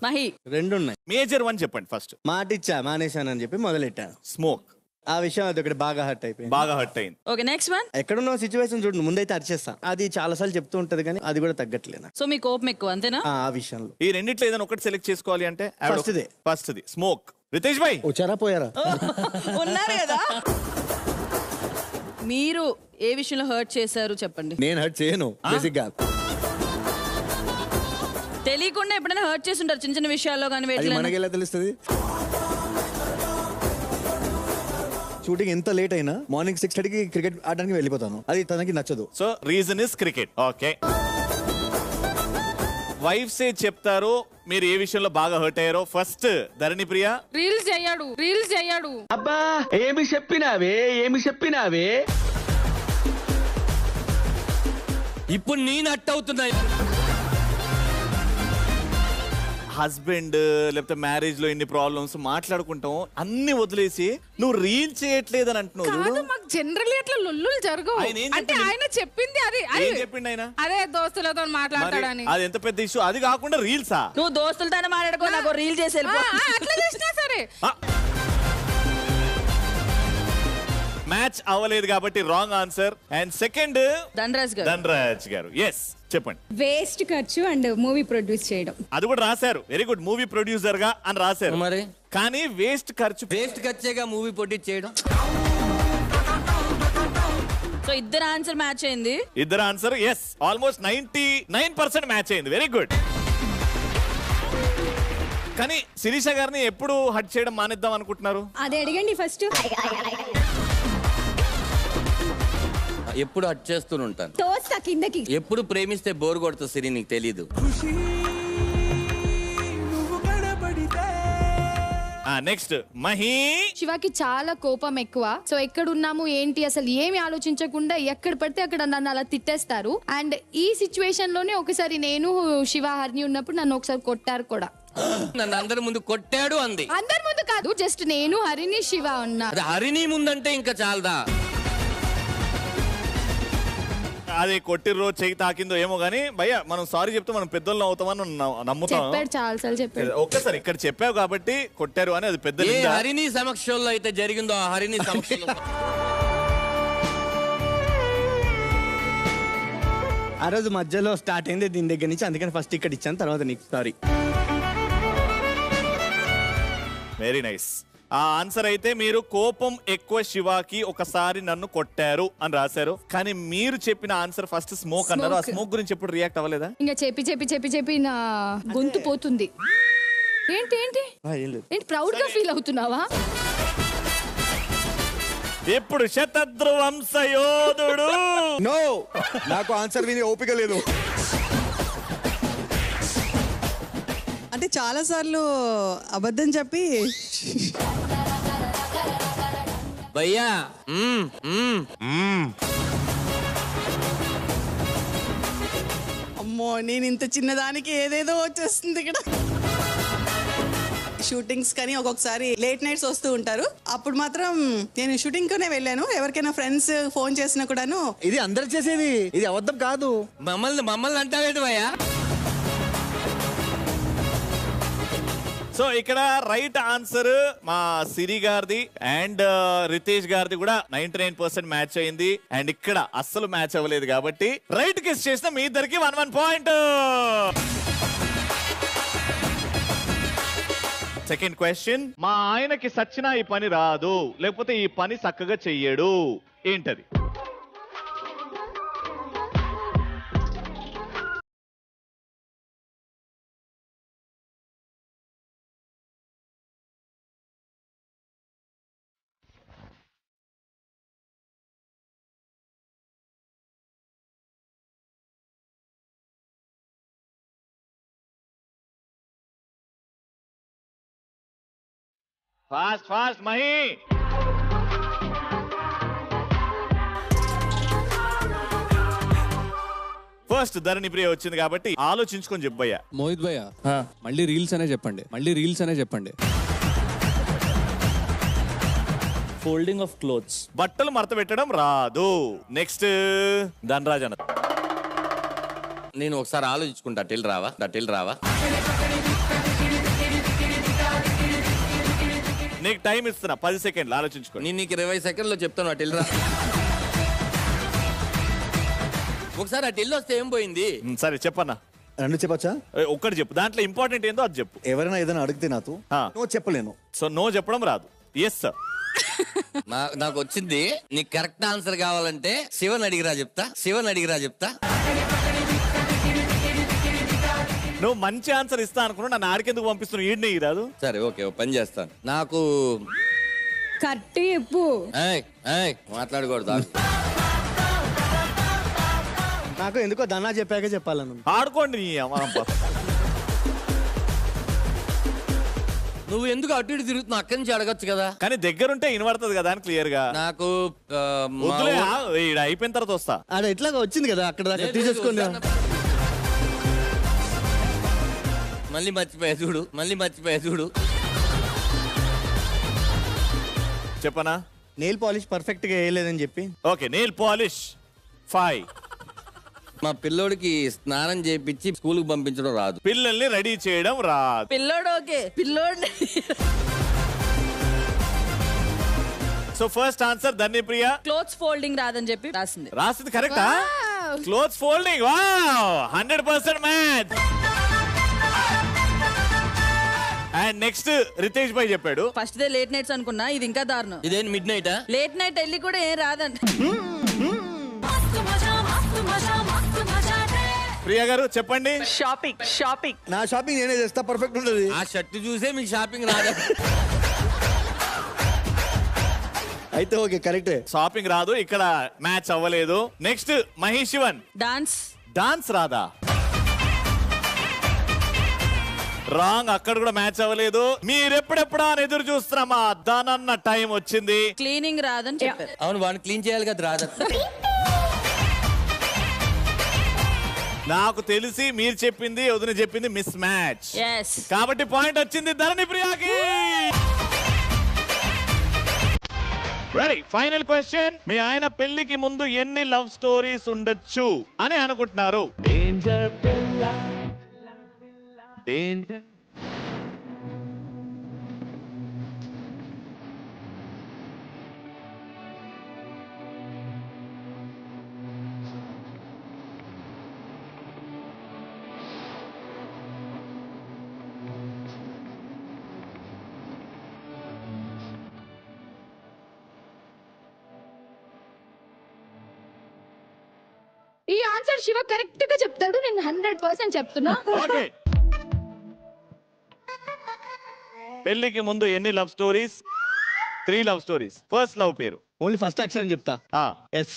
Mahi. రెండు ఉన్నాయి. మేజర్ వన్ చెప్పండి. ఫస్ట్ మాట ఇచ్చా, మానేశానని చెప్పి మొదలెట్టాను. స్మోక్. ఆ విషయం అది ఒకటి బాగా హర్ట్ అయిపోయింది. బాగా హర్ట్ అయింది. Okay, next one. ఎక్కడున్న సిచ్యువేషన్ చూడండి, ముందైతే అరిచేస్తా. అది చాలా సార్లు చెప్తూ ఉంటది కానీ అది కూడా తగ్గట్లేదు. సో మీ కోపం ఎక్కువ అంతేనా? ఆ విషయంలో ఈ రెండిట్లో ఏదైనా ఒకటి సెలెక్ట్ చేసుకోవాలి అంటే ఫస్ట్ ది స్మోక్. రితేష్ భాయ్ వచ్చారా పోయారా? ఉన్నారు కదా. మీరు ఏ విషయంలో హర్ట్ చేశారు చెప్పండి. నేను హర్ట్ చేయను బేసిక్ గా. తెలియకుండా ఎప్పుడైనా హర్ట్ చేసి ఉంటారు చిన్న చిన్న విషయాల్లో కానీ. మనకి ఎలా తెలుస్తుంది? షూటింగ్ ఎంత లేట్ అయినా మార్నింగ్ 6:30కి క్రికెట్ ఆడడానికి వెళ్ళిపోతాను. అది తనకి నచ్చదు. So reason is cricket. Okay, wives ఏ చెప్తారు మీరు ఏ విషయంలో బాగా హర్ట్ అయ్యారో. ఫస్ట్ ధరణి ప్రియ. రీల్స్ చేయడు. అబ్బా ఏమి చెప్పినావే. ఇప్పుడు నేను అట్ అవుతున్నా. హస్బెండ్ లేకపోతే మ్యారేజ్ లో ఇన్ని ప్రాబ్లమ్స్ మాట్లాడుకుంటాం, అన్ని వదిలేసి నువ్వు రీల్ చేయట్లేదని అంటున్నావు. మాకు జనరల్లీ అట్లా లొల్లులు జరగవు. అంటే ఆయన చెప్పింది అది ఏం చెప్పిండు ఆయన? అదే దోస్తులతో మాట్లాడతాడని. అది ఎంత పెద్ద ఇష్యూ. అది కాకుండా రీల్సా? నువ్వు దోస్తులతో మాట్లాడుకో, నాకు రీల్ చేసి అట్లా చేసినా సరే మ్యాచ్ అవ్వలేదు కాబట్టి wrong answer. And second Dhanraj గారు. ఎస్ చెప్పండి. వేస్ట్ ఖర్చు అండ్ మూవీ ప్రొడ్యూస్ చేయడం. అది కూడా రాశారు. Very good. మూవీ ప్రొడ్యూసర్ గా అని రాశారు. మరి కానీ వేస్ట్ ఖర్చేగా మూవీ ప్రొడ్యూస్ చేయడం. సో ఇద్దరు ఆన్సర్ మ్యాచ్ అయింది. ఇద్దరు ఆన్సర్ ఎస్, ఆల్మోస్ట్ 99% మ్యాచ్ అయింది. Very good. కానీ శిరీష గారిని ఎప్పుడు హట్ చేయడం మానేద్దాం అనుకుంటున్నారు? అదే అడగండి ఫస్ట్. ఎప్పుడు హట్ చేస్తూనే ఉంటాను. తోస్తా కిందకి. ఎప్పుడు ప్రేమిస్తే బోర్ కొడుతుంది సిరి, నీకు తెలీదు. నెక్స్ట్ మహి. శివకి చాలా కోపం ఎక్కువ. సో ఎక్కడ ఉన్నాము ఏంటి అసలు ఏమి ఆలోచించకుండా ఎక్కడ పడితే అక్కడ నన్ను అలా తిట్టేస్తారు. అండ్ ఈ సిచ్యువేషన్ లోనే ఒకసారి నేను శివ హరిని ఉన్నప్పుడు నన్ను ఒకసారి కొట్టారు కూడా. నన్ను అందరి ముందు కొట్టాడు అంది. అందరి ముందు కాదు, జస్ట్ నేను హరిని శివ ఉన్నా. హరిని ముందంటే ఇంకా చాలదా? అది కొట్టిర్రో చెయ్యి తాకిందో ఏమో గానీ భయ్యా మనం సారీ చెప్తే మనం పెద్దోళ్ళం అవుతామని నమ్ముతాం. చెప్పాడు చాలాసార్లు చెప్పాడు. ఒక్కసారి ఇక్కడ చెప్పావు కాబట్టి కొట్టారు అని అది పెద్ద. హరిని సమక్షంలో అయితే జరిగిందో ఆ హరిని సమక్షంలో. ఆ రోజు మధ్యలో స్టార్ట్ అయింది దీని దగ్గర నుంచి, అందుకని ఫస్ట్ ఇక్కడ ఇచ్చాను, తర్వాత నీకు సారీ. Very nice. ఆ ఆన్సర్ అయితే మీరు కోపం ఎక్కువ శివాకి ఒకసారి నన్ను కొట్టారు అని రాశారు. కానీ మీరు చెప్పిన ఆన్సర్ ఫస్ట్ స్మోక్ అన్నారు. ఆ స్మోక్ గురించి ఎప్పుడు రియాక్ట్ అవ్వలేదా? ఇంకా చెప్పి నా గొంతు పోతుంది. ఏంటి ఏంటి ఏంటి ప్రౌడ్ గా ఫీల్ అవుతున్నావా? ఇప్పుడు శతద్రువంశయోధుడు. నో, నాకు ఆన్సర్ విని ఓపిక లేదు. అంటే చాలా సార్లు అబద్ధం చెప్పి భయ్యా అమ్మో నేను ఇంత చిన్నదానికి ఏదేదో వచ్చేస్తుంది ఇక్కడ. షూటింగ్స్ కానీ ఒక్కొక్కసారి లేట్ నైట్స్ వస్తూ ఉంటారు. అప్పుడు మాత్రం నేను షూటింగ్ కోనే వెళ్ళాను. ఎవరికైనా ఫ్రెండ్స్ ఫోన్ చేసినా కూడాను ఇది అందరు చేసేది, ఇది అబద్ధం కాదు. మమ్మల్ని అంటావేంటి భయ్యా? సో ఇక్కడ రైట్ ఆన్సర్ మా సిరి గారిది అండ్ రితేష్ గారిది కూడా 99% మ్యాచ్ అయింది. అండ్ ఇక్కడ అస్సలు మ్యాచ్ అవ్వలేదు కాబట్టి రైట్ గెస్ చేసిన మీ ఇద్దరికి 1 పాయింట్. Second question. మా ఆయనకి సచ్చినా ఈ పని రాదు, లేకపోతే ఈ పని చక్కగా చెయ్యడు, ఏంటది? Fast fast Mahi. ఫస్ట్ ధరణి ప్రియ వచ్చింది కాబట్టి ఆలోచించుకొని చెప్పయ్యా. మోహిత్ భయ్య మళ్ళీ రీల్స్ అనే చెప్పండి. Folding of clothes. బట్టలు మడత పెట్టడం రాదు. నెక్స్ట్ ధనరాజ్ అన్న. నేను ఒకసారి ఆలోచించుకుంటా. అటెల్ రావా? నీకు టైం ఇస్తున్నా 10 సెకండ్లు ఆలోచించుకో. నేను నీకు 20 సెకండ్లో చెప్తాను. అటెల్ రా. ఒకసారి అటెల్ వస్తే ఏం పోయింది? సరే చెప్పన్నా. రెండు చెప్పచ్చా? ఒక్కటి చెప్పు, దాంట్లో ఇంపార్టెంట్ ఏందో అది చెప్పు. ఎవరైనా ఏదైనా అడిగితే నాతో నో చెప్పలేను. సో నో చెప్పడం రాదు. Yes sir. నాకు వచ్చింది. నీకు కరెక్ట్ ఆన్సర్ కావాలంటే శివన్ అడిగిరా చెప్తా. నువ్వు మంచి ఆన్సర్ ఇస్తా అనుకున్నా, నన్ను ఆడికెందుకు పంపిస్తున్నావు? ఈడ్నే రాదు. సరే ఓకే, పని చేస్తాను. నాకు కరెక్ట్ చెప్పు. మాట్లాడకూడదు. నాకు ఎందుకో దన్నా చెప్పాక చెప్పాలను. ఆడుకోండి. నువ్వు ఎందుకు అటు ఇటు తిరుగుతున్నావు? అక్కడి నుంచి అడగచ్చు కదా. కానీ దగ్గరుంటే వినబడుతుంది కదా అని క్లియర్ గా. నాకు అయిపోయిన తర్వాత వస్తా. ఆడ ఎట్లాగా వచ్చింది కదా అక్కడ దాకా తీసేసుకోండి. మళ్ళీ మర్చిపోయా చూడు. చెప్పనా? నెయిల్ పాలిష్ పర్ఫెక్ట్ గా వేయలేదని చెప్పి. Okay, nail polish 5. మా పిల్లోడికి స్నానం చేయించి స్కూల్ కి పంపించడం రాదు. పిల్లల్ని రెడీ చేయడం రాదు. పిల్లోడు ఓకే, పిల్లోడు. So first answer Dhanyapriya. Clothes folding రాదని చెప్పి రాసింది కరెక్టా? Clothes folding. Wow, 100% match. And next Ritesh bhai చెప్పాడు. ఫస్ట్ డే లేట్ నైట్స్ అనుకున్నా, ఇది ఇంకా దారుణం. ఇదేంటి మిడ్ నైటా? లేట్ నైట్ వెళ్ళి కూడా ఏం రాదండి. ప్రియా గారు చెప్పండి. షాపింగ్. నా షాపింగ్ నేనే చేస్తా, పర్ఫెక్ట్ ఉంటుంది. ఆ షర్ట్ చూసే మీకు షాపింగ్ రాదు. అయితే ఓకే, కరెక్టే. షాపింగ్ రాదు, ఇక్కడ మ్యాచ్ అవ్వలేదు. నెక్స్ట్ మహేష్ శివన్. డాన్స్ రాదా? రాంగ్, అక్కడ కూడా మ్యాచ్ అవ్వలేదు. మీరెప్పుడెప్పుడా అని ఎదురు చూస్తున్నామా? దానన్న టైం వచ్చింది. క్లీనింగ్ రాదని చెప్పారు. అవును, వాడిని క్లీన్ చేయాలి కదా, రాదు. నాకు తెలిసి మీరు చెప్పింది వదిన చెప్పింది మిస్ మ్యాచ్. కాబట్టి పాయింట్ వచ్చింది ధరణి ప్రియాకి. Ready, final question. మీ ఆయన పెళ్లికి ముందు ఎన్ని లవ్ స్టోరీస్ ఉండొచ్చు అని అనుకుంటున్నారు? డేంజర్. ఈ ఆన్సర్ శివ కరెక్ట్ గా చెప్తాడు, నేను 100% చెప్తున్నా. పెళ్లికి ముందు ఎన్ని love stories? 3 love stories. First love పేరు ఓన్లీ ఫస్ట్ అక్షరం చెప్తా. ఎస్.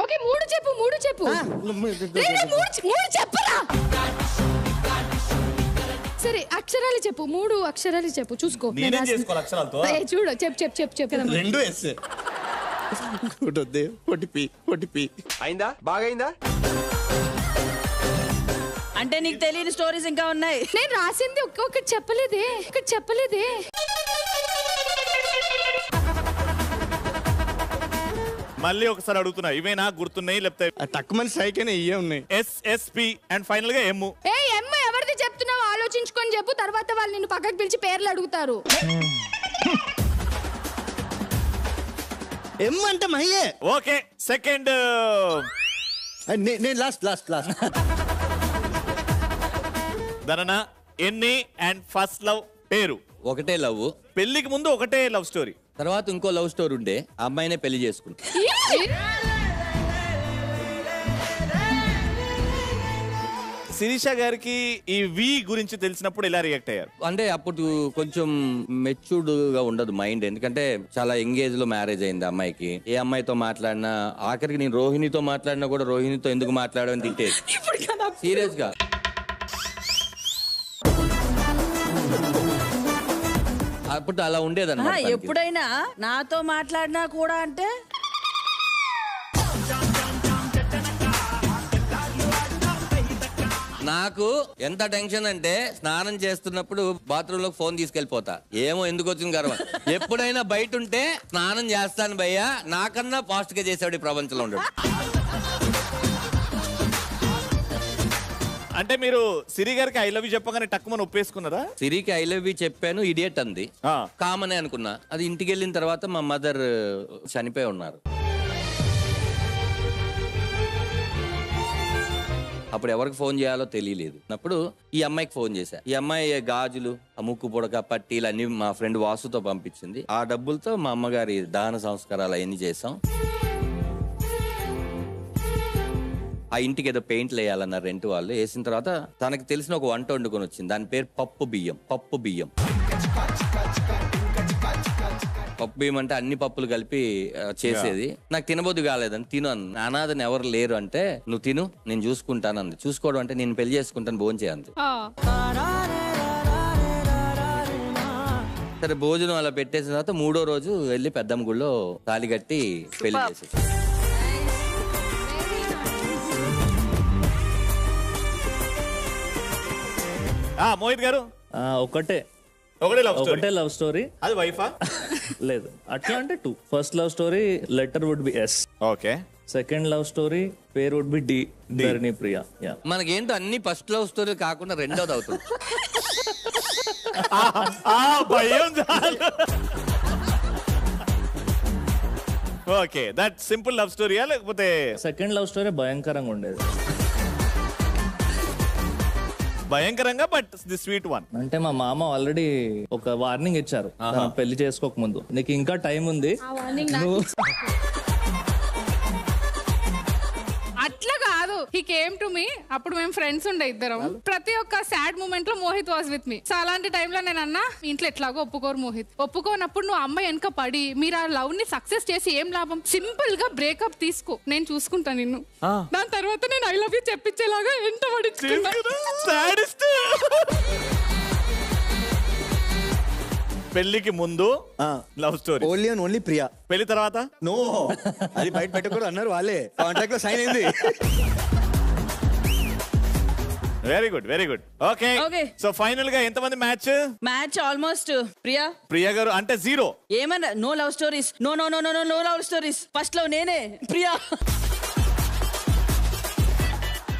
ఓకే, 3 చెప్పు. మూడు చెప్పరా? సరే, అక్షరాలు చెప్పు. 3 అక్షరాలు చెప్పు, చూసుకో. నేనేం చేసుకోవాలి అక్షరాలతో? చూడు, చెప్పు. 2 ఎస్. ఓటిపి అయిందా? బాగైందా? అంటే నీకు తెలియని స్టోరీస్ ఇంకా ఉన్నాయి. నేను రాసింది ఒకటి చెప్పలేదే. మళ్ళీ ఒకసారి అడుగుతున్నా, ఇవేనా గుర్తున్నాయి లేకపోతే తక్కువ స్ట్రైక్ అయినా ఇవే ఉన్నాయి? ఎస్ఎస్పి అండ్ ఫైనల్ గా ఎమ్. ఎమ్ ఎవరిది చెప్తున్నావు? ఆలోచించుకొని చెప్పు, తర్వాత వాళ్ళు నిన్ను పక్కకు పిలిచి పేర్లు అడుగుతారు. ఎమ్ అంటే మహియే. Okay, second. నేను లాస్ట్. ధనన ఎన్ని అండ్ ఫస్ట్ లవ్ పేరు? ఒకటే లవ్. పెళ్లికి ముందు ఒకటే లవ్ స్టోరీ, తర్వాత ఇంకో లవ్ స్టోరీ ఉండే, అమ్మాయినే పెళ్లి చేసుకుంటా. శిరీష గారికి ఈ వి గురించి తెలిసినప్పుడు ఎలా రియాక్ట్ అయ్యారు? అంటే అప్పుడు కొంచెం మెచ్యూర్డ్ గా ఉండదు మైండ్, ఎందుకంటే చాలా యంగేజ్ లో మ్యారేజ్ అయింది అమ్మాయికి. ఏ అమ్మాయితో మాట్లాడినా, ఆఖరికి నేను రోహిణితో మాట్లాడినా కూడా రోహిణితో ఎందుకు మాట్లాడని తింటే సీరియస్ గా. అప్పుడు అలా ఉండేదన్నమాట. ఎప్పుడైనా నాతో మాట్లాడినా కూడా అంటే నాకు ఎంత టెన్షన్ అంటే, స్నానం చేస్తున్నప్పుడు బాత్రూమ్ లో ఫోన్ తీసుకెళ్లిపోతా. ఏమో ఎందుకు వచ్చింది గర్వం. ఎప్పుడైనా బయట ఉంటే స్నానం చేస్తాను భయ్యా, నాకన్నా ఫాస్ట్ గా చేసాడు ఈ ప్రపంచంలో ఉండడు. అంటే మీరు సిరి గారికి ఐ లవ్ యూ చెప్పగానే టక్కుమని ఒప్పేసుకున్నారా? సిరికి ఐ లవ్ యూ చెప్పాను, ఇడియట్ అంది. కామనే అనుకున్నా. అది ఇంటికి వెళ్ళిన తర్వాత మా మదర్ చనిపోయి ఉన్నారు. అప్పుడు ఎవరికి ఫోన్ చేయాలో తెలియలేదు. అప్పుడు ఈ అమ్మాయికి ఫోన్ చేశా. ఈ అమ్మాయి గాజులు, ఆ ముక్కు పుడక, పట్టీలు అన్ని మా ఫ్రెండ్ వాసుతో పంపించింది. ఆ డబ్బులతో మా అమ్మగారి దహన సంస్కారాలు అవన్నీ చేసాం. ఆ ఇంటికి ఏదో పెయింట్లు వేయాలన్నారు రెంట్ వాళ్ళు. వేసిన తర్వాత తనకి తెలిసిన ఒక వంట వండుకొని వచ్చింది. దాని పేరు పప్పు బియ్యం. పప్పు బియ్యం అంటే అన్ని పప్పులు కలిపి చేసేది. నాకు తినబోదు కాలేదని తిను అన్న. అనాథని ఎవరు లేరు అంటే, నువ్వు తిను నేను చూసుకుంటాను అంది. చూసుకోవడం అంటే నేను పెళ్లి చేసుకుంటాను, భోజనం చేయండి. సరే భోజనం అలా పెట్టేసిన తర్వాత 3వ రోజు వెళ్ళి పెద్దమ్మ గుళ్ళో తాళి కట్టి పెళ్లి చేసేసి. మోహిత్ గారు ఒకటే లవ్ స్టోరీ. అది వైఫా? లేదు, అట్లా అంటే 2. First love story letter would be S. Okay. Second love story పేరు would be D, Dharani Priya. మనకేంటో అన్ని ఫస్ట్ లవ్ స్టోరీ కాకుండా రెండోది అవుతుంది. ఓకే, దట్ సింపుల్ లవ్ స్టోరీయా లేకపోతే? సెకండ్ లవ్ స్టోరీ భయంకరంగా ఉండేది. భయంకరంగా, బట్ ది స్వీట్ వన్. అంటే మా మామ ఆల్రెడీ ఒక వార్నింగ్ ఇచ్చారు పెళ్లి చేసుకోక ముందు, నీకు ఇంకా టైం ఉంది. అట్లా కాదు, హీ కేమ్ టు మీ. అప్పుడు మేము ఫ్రెండ్స్ ఉండే ఇద్దరం. ప్రతి ఒక్క సాడ్ మూమెంట్ లో Mohit was with me. So అలాంటి టైంలో నేను అన్నా, ఇంట్లో ఎట్లాగో ఒప్పుకోరు మోహిత్. ఒప్పుకోనప్పుడు నువ్వు అమ్మాయి వెనక పడి మీరు ఆ లవ్ ని సక్సెస్ చేసి ఏం లాభం? సింపుల్ గా బ్రేకప్ తీసుకో, నేను చూసుకుంటా నిన్ను. దాని తర్వాత నేను ఐ లవ్ యూ చెప్పించేలాగా ఎంత పడించుకున్నా. పెళ్లికి ముందు లవ్ స్టోరీ ఓన్లీ ప్రియా. పెళ్లి తర్వాత నో, అది బయట పెట్టకూడదు అన్నారు వాళ్ళే. కాంట్రాక్ట్ లో సైన్ అయింది. Very good, very good. Okay, so final గా ఎంతమంది మ్యాచ్ ఆల్మోస్ట్ ప్రియా గారు అంటే 0. ఏమన్నా no love stories, no no no no no love stories. First లో నేనే ప్రియా.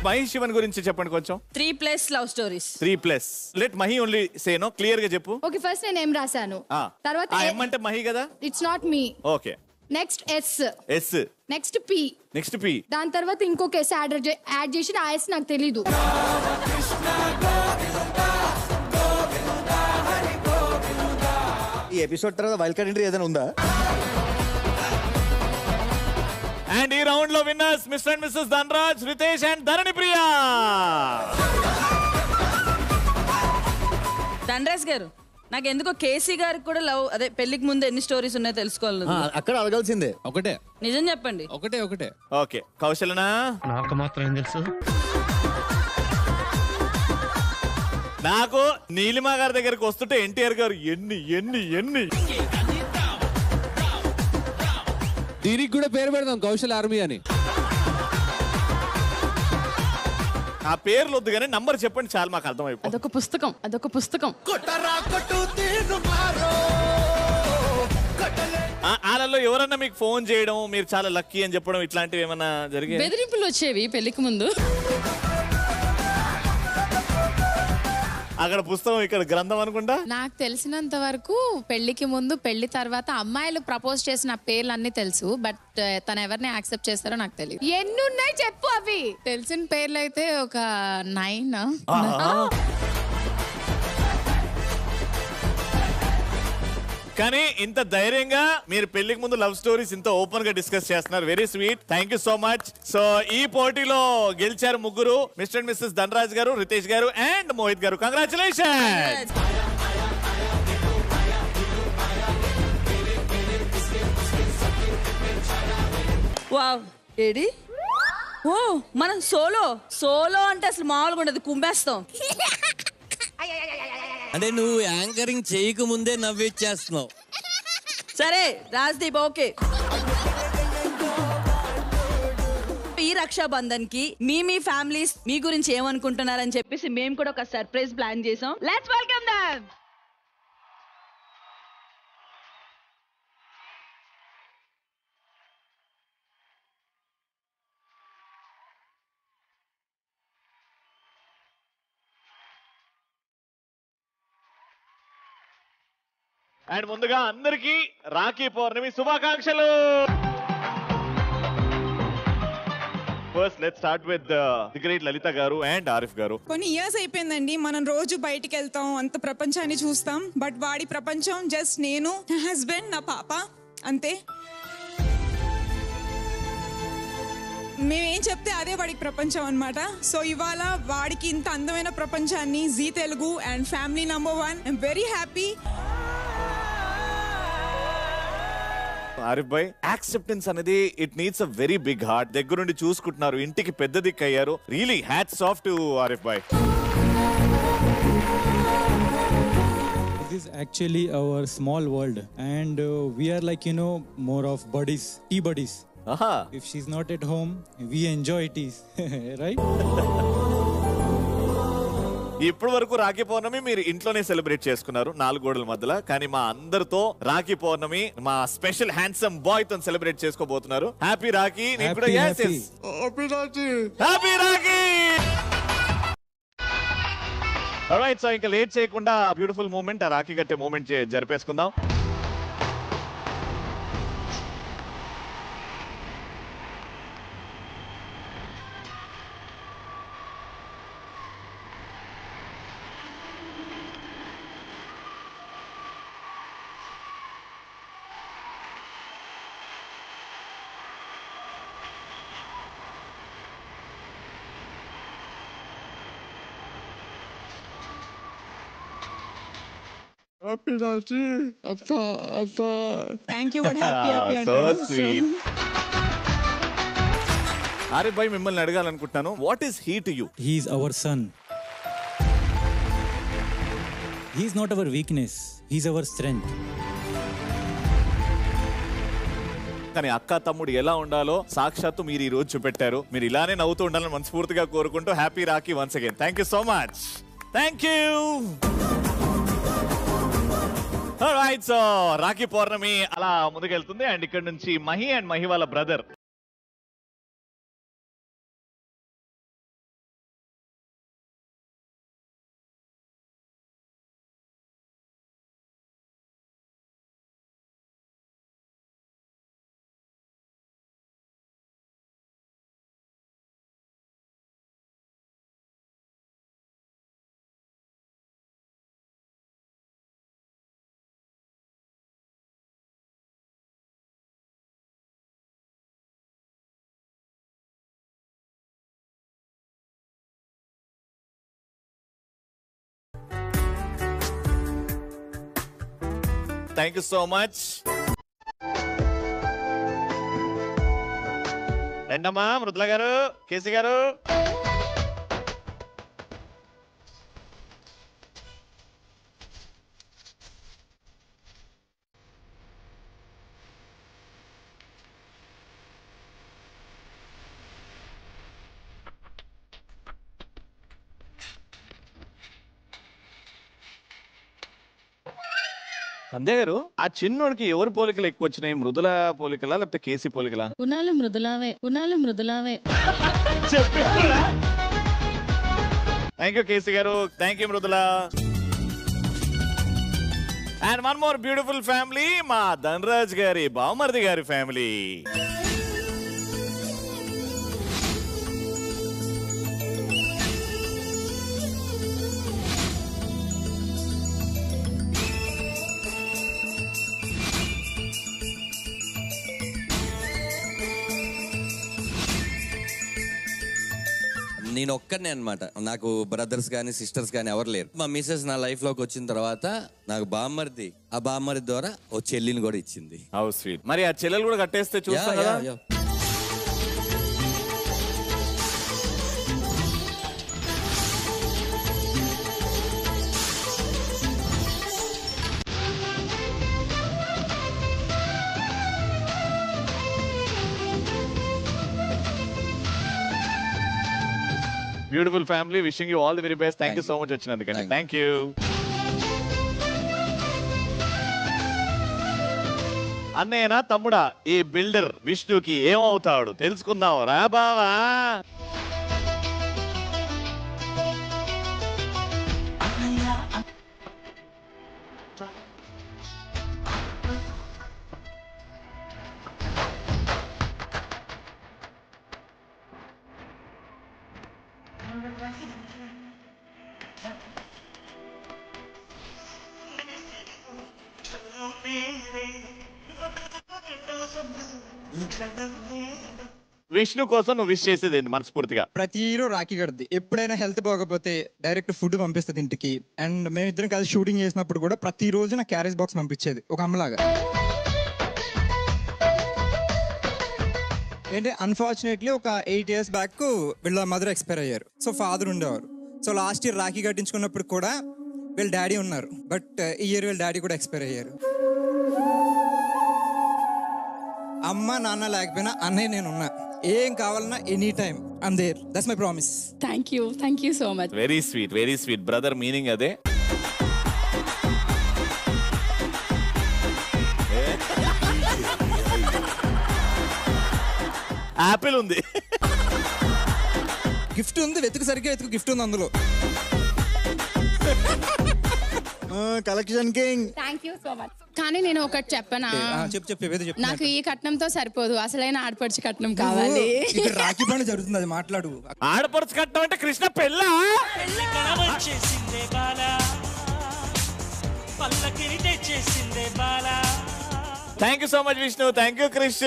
మహి శివన్ గురించి చెప్పండి కొంచెం. 3+ love stories. 3+. Let Mahi only say no, clear గా చెప్పు. ఓకే, ఫస్ట్ నేను ఏం రాశాను, తర్వాత ఎం అంటే మహి కదా. It's not me. Okay. Next S. Next P. దాని తర్వాత ఇంకొక ఎస్ యాడ్ చేసి ఆ ఎస్ నాకు తెలీదు. ఈ ఎపిసోడ్ తర్వాత వైల్డ్ కార్డ్ ఎంట్రీ ఏదైనా ఉందా? అండ్ ఈ రౌండ్ లో winners mister and missus Dhanraj, Ritesh and Dharani Priya. Dhanraj గారు, నాకు ఎందుకో కేసీ గారికి కూడా లవ్, అదే పెళ్లికి ముందు ఎన్ని స్టోరీస్ ఉన్నాయో తెలుసుకోవాలి. అక్కడ అడగాల్సిందే. ఒకటే నిజం చెప్పండి. ఒకటే. ఓకే, కౌశలనా? నాకు మాత్రం ఏం తెలుసు. నాకు నీలిమా గారి దగ్గరికి వస్తుంటే ఎన్టీఆర్ గారు ఎన్ని దీనికి కూడా పేరు పెడదాం, కౌశల్ ఆర్మీ అని. ఆ పేర్లు వద్దు కానీ నంబర్ చెప్పండి చాలు, మాకు అర్థమైపోయింది. అదొక పుస్తకం. వాళ్ళలో ఎవరన్నా మీకు ఫోన్ చేయడం, మీరు చాలా లక్కీ అని చెప్పడం, ఇట్లాంటివి ఏమన్నా జరిగాయి? బెదిరింపులు వచ్చేవి పెళ్లికి ముందు. అక్కడ పుస్తకం, ఇక్కడ గ్రంథం అనుకుంటా. నాకు తెలిసినంత వరకు పెళ్లికి ముందు పెళ్లి తర్వాత అమ్మాయిలు ప్రపోజ్ చేసిన పేర్లు అన్ని తెలుసు, బట్ తను ఎవరిని యాక్సెప్ట్ చేస్తారో నాకు తెలియదు. ఎన్ని ఉన్నాయి చెప్పు. అవి తెలిసిన పేర్లు అయితే ఒక 9. కానీ ఇంత ధైర్యంగా మీరు పెళ్లికి ముందు లవ్ స్టోరీస్ ఇంత ఓపెన్ గా డిస్కస్ చేస్తున్నారు. Very sweet, thank you so much. So ఈ పోటీలో గెలిచారు ముగ్గురు, మిస్టర్ అండ్ మిస్సెస్ ధనరాజ్ గారు, రితేష్ గారు అండ్ మోహిత్ గారు. కంగ్రాచులేషన్స్. వావ్, ఏడి ఓ మనం సోలో అంటే అసలు మామూలుగా ఉండదు, కుంభేస్తాం. అంటే నువ్వు యాంకరింగ్ చేయక ముందే నవ్విచ్చేస్తున్నావు. సరే రాజ్దీప్, ఓకే. ఈ రక్షాబంధన్ కి మీ ఫ్యామిలీస్ మీ గురించి ఏమనుకుంటున్నారని చెప్పేసి మేము కూడా ఒక సర్ప్రైజ్ ప్లాన్ చేసాం. Let's welcome them. అండ్ ముందుగా అందరికీ రాఖీ పౌర్ణమి శుభాకాంక్షలు. First let's start with the great Lalitha గారు అండ్ ఆరిఫ్ గారు. కొన్ని ఇయర్స్ అయిపోయిందండి, మనం రోజు బయటికి వెళ్తాం, అంత ప్రపంచాన్ని చూస్తాం. బట్ వాడి ప్రపంచం జస్ట్ నేను, నా హస్బెండ్, నా పాప, అంతే. మేమేం చెప్తే అదే వాడికి ప్రపంచం అన్నమాట. సో ఇవాళ వాడికి ఇంత అందమైన ప్రపంచాన్ని Zee Telugu and family #1 I'm very happy. Arif bhai, acceptance అనేది it needs a very big heart. దగ్గరుండి చూసుకుంటున్నారు, ఇంటికి పెద్ద దిక్కు అయ్యారు. Really hats off to Arif bhai. This is actually our small world, and we are like, more of buddies, tea buddies. If she's not at home, we enjoy teas, right? ఇప్పటి వరకు రాఖీ పౌర్ణమి మీరు ఇంట్లోనే సెలబ్రేట్ చేసుకున్నారు 4 గోడల మధ్యలో, కానీ మా అందరితో రాఖీ పౌర్ణమి మా స్పెషల్ హ్యాండ్సమ్ బాయ్ తో సెలబ్రేట్ చేసుకోబోతున్నారు. Happy Rakhi. Happy Rakhi. Alright, so ఇంకా లేట్ చేయకుండా బ్యూటిఫుల్ మూమెంట్, ఆ రాఖీ కట్టే మూమెంట్ జరిపేసుకుందాం. Happy Raji. Appa. Thank you. What happy. So sweet. Arif bhai, మిమ్మల్ని అడగాలనుకుంటున్నాను, what is he to you? He is our son. He is not our weakness. He is our strength. కానీ అక్క తమ్ముడు ఎలా ఉండాలో సాక్షాత్తు మీరు ఈ రోజు చూపెట్టారు. మీరు ఇలానే నవ్వుతూ ఉండాలని మనస్ఫూర్తిగా కోరుకుంటూ happy Rakhi once again. Thank you so much. Thank you. Alright, so Rakhi Purnima అలా ముందుకెళ్తుంది. అండ్ ఇక్కడ నుంచి మహి అండ్ మహి వాళ్ళ brother thank you so much. రండమ్మా మృదుల గారు, కేసీ గారు. సంధ్య గారు, ఆ చిన్నోడికి ఎవరి పోలికలు ఎక్కువ వచ్చినాయి? మృదుల పోలికలా లేకపోతే కేసీ పోలికలా? ఉనాలు మృదులావే. థ్యాంక్ యూ కేసీ గారు. Thank you Mrudula. And one more beautiful family, మా ధనరాజ్ గారి బావమరిది గారి ఫ్యామిలీ. నేను ఒక్కనే అన్నమాట, నాకు బ్రదర్స్ కానీ సిస్టర్స్ కానీ ఎవరు లేరు. మా మిసెస్ నా లైఫ్ లోకి వచ్చిన తర్వాత నాకు బామ్మర్ది, ఆ బామ్మర్ది ద్వారా ఓ చెల్లిని కూడా ఇచ్చింది. How sweet. మరి ఆ చెల్లెలు కూడా కట్టేస్తే చూస్తాం కదా. Beautiful family, wishing you all the very best. Thank you so much వచ్చినందుకండి. Thank you. అన్నయ్యనా తమ్ముడా, ఈ బిల్డర్ విష్ణుకి ఏమవుతాడు తెలుసుకుందాం రా బావా. విష్ణు కోసం నువ్వు విష్ చేసేది ఏంటి మనస్ఫూర్తిగా? ప్రతి హీరో రాఖీ కడుద్ది. ఎప్పుడైనా హెల్త్ బాగోకపోతే డైరెక్ట్ ఫుడ్ పంపిస్తుంది ఇంటికి. అండ్ మేమిద్దరం కలిసి షూటింగ్ చేసినప్పుడు కూడా ప్రతి రోజు నా క్యారేజ్ బాక్స్ పంపించేది ఒక అమ్మలాగా. ఏంటి అన్ఫార్చునేట్లీ ఒక 8 years బ్యాక్ వీళ్ళ మదర్ ఎక్స్పైర్ అయ్యారు. సో ఫాదర్ ఉండేవారు. సో లాస్ట్ ఇయర్ రాఖీ కట్టించుకున్నప్పుడు కూడా వీళ్ళ డాడీ ఉన్నారు, బట్ ఈ ఇయర్ వీళ్ళ డాడీ కూడా ఎక్స్పైర్ అయ్యారు. అమ్మ నాన్న లేకపోయినా అన్నయ్య నేను ఉన్నా, ఏం కావాలన్నా any time I'm there. That's my promise. Thank you so much. Very sweet brother, meaning అదే. యాపిల్ ఉంది, గిఫ్ట్ ఉంది, వెతుకు సరిగ్గా వెతుకు, గిఫ్ట్ ఉంది అందులో. Collection king. Thank you so much. కానీ నేను ఒకటి చెప్పనా, చెప్పు. నాకు ఈ కట్నంతో సరిపోదు, అసలైన ఆడపడిచి కట్నం కావాలి. ఇక్కడ రాఖీ పండుగ జరుగుతుంది, అది మాట్లాడు. ఆడపడుచు కట్నం అంటే కృష్ణ పెళ్ళ. Thank you so much Vishnu, thank you Krish.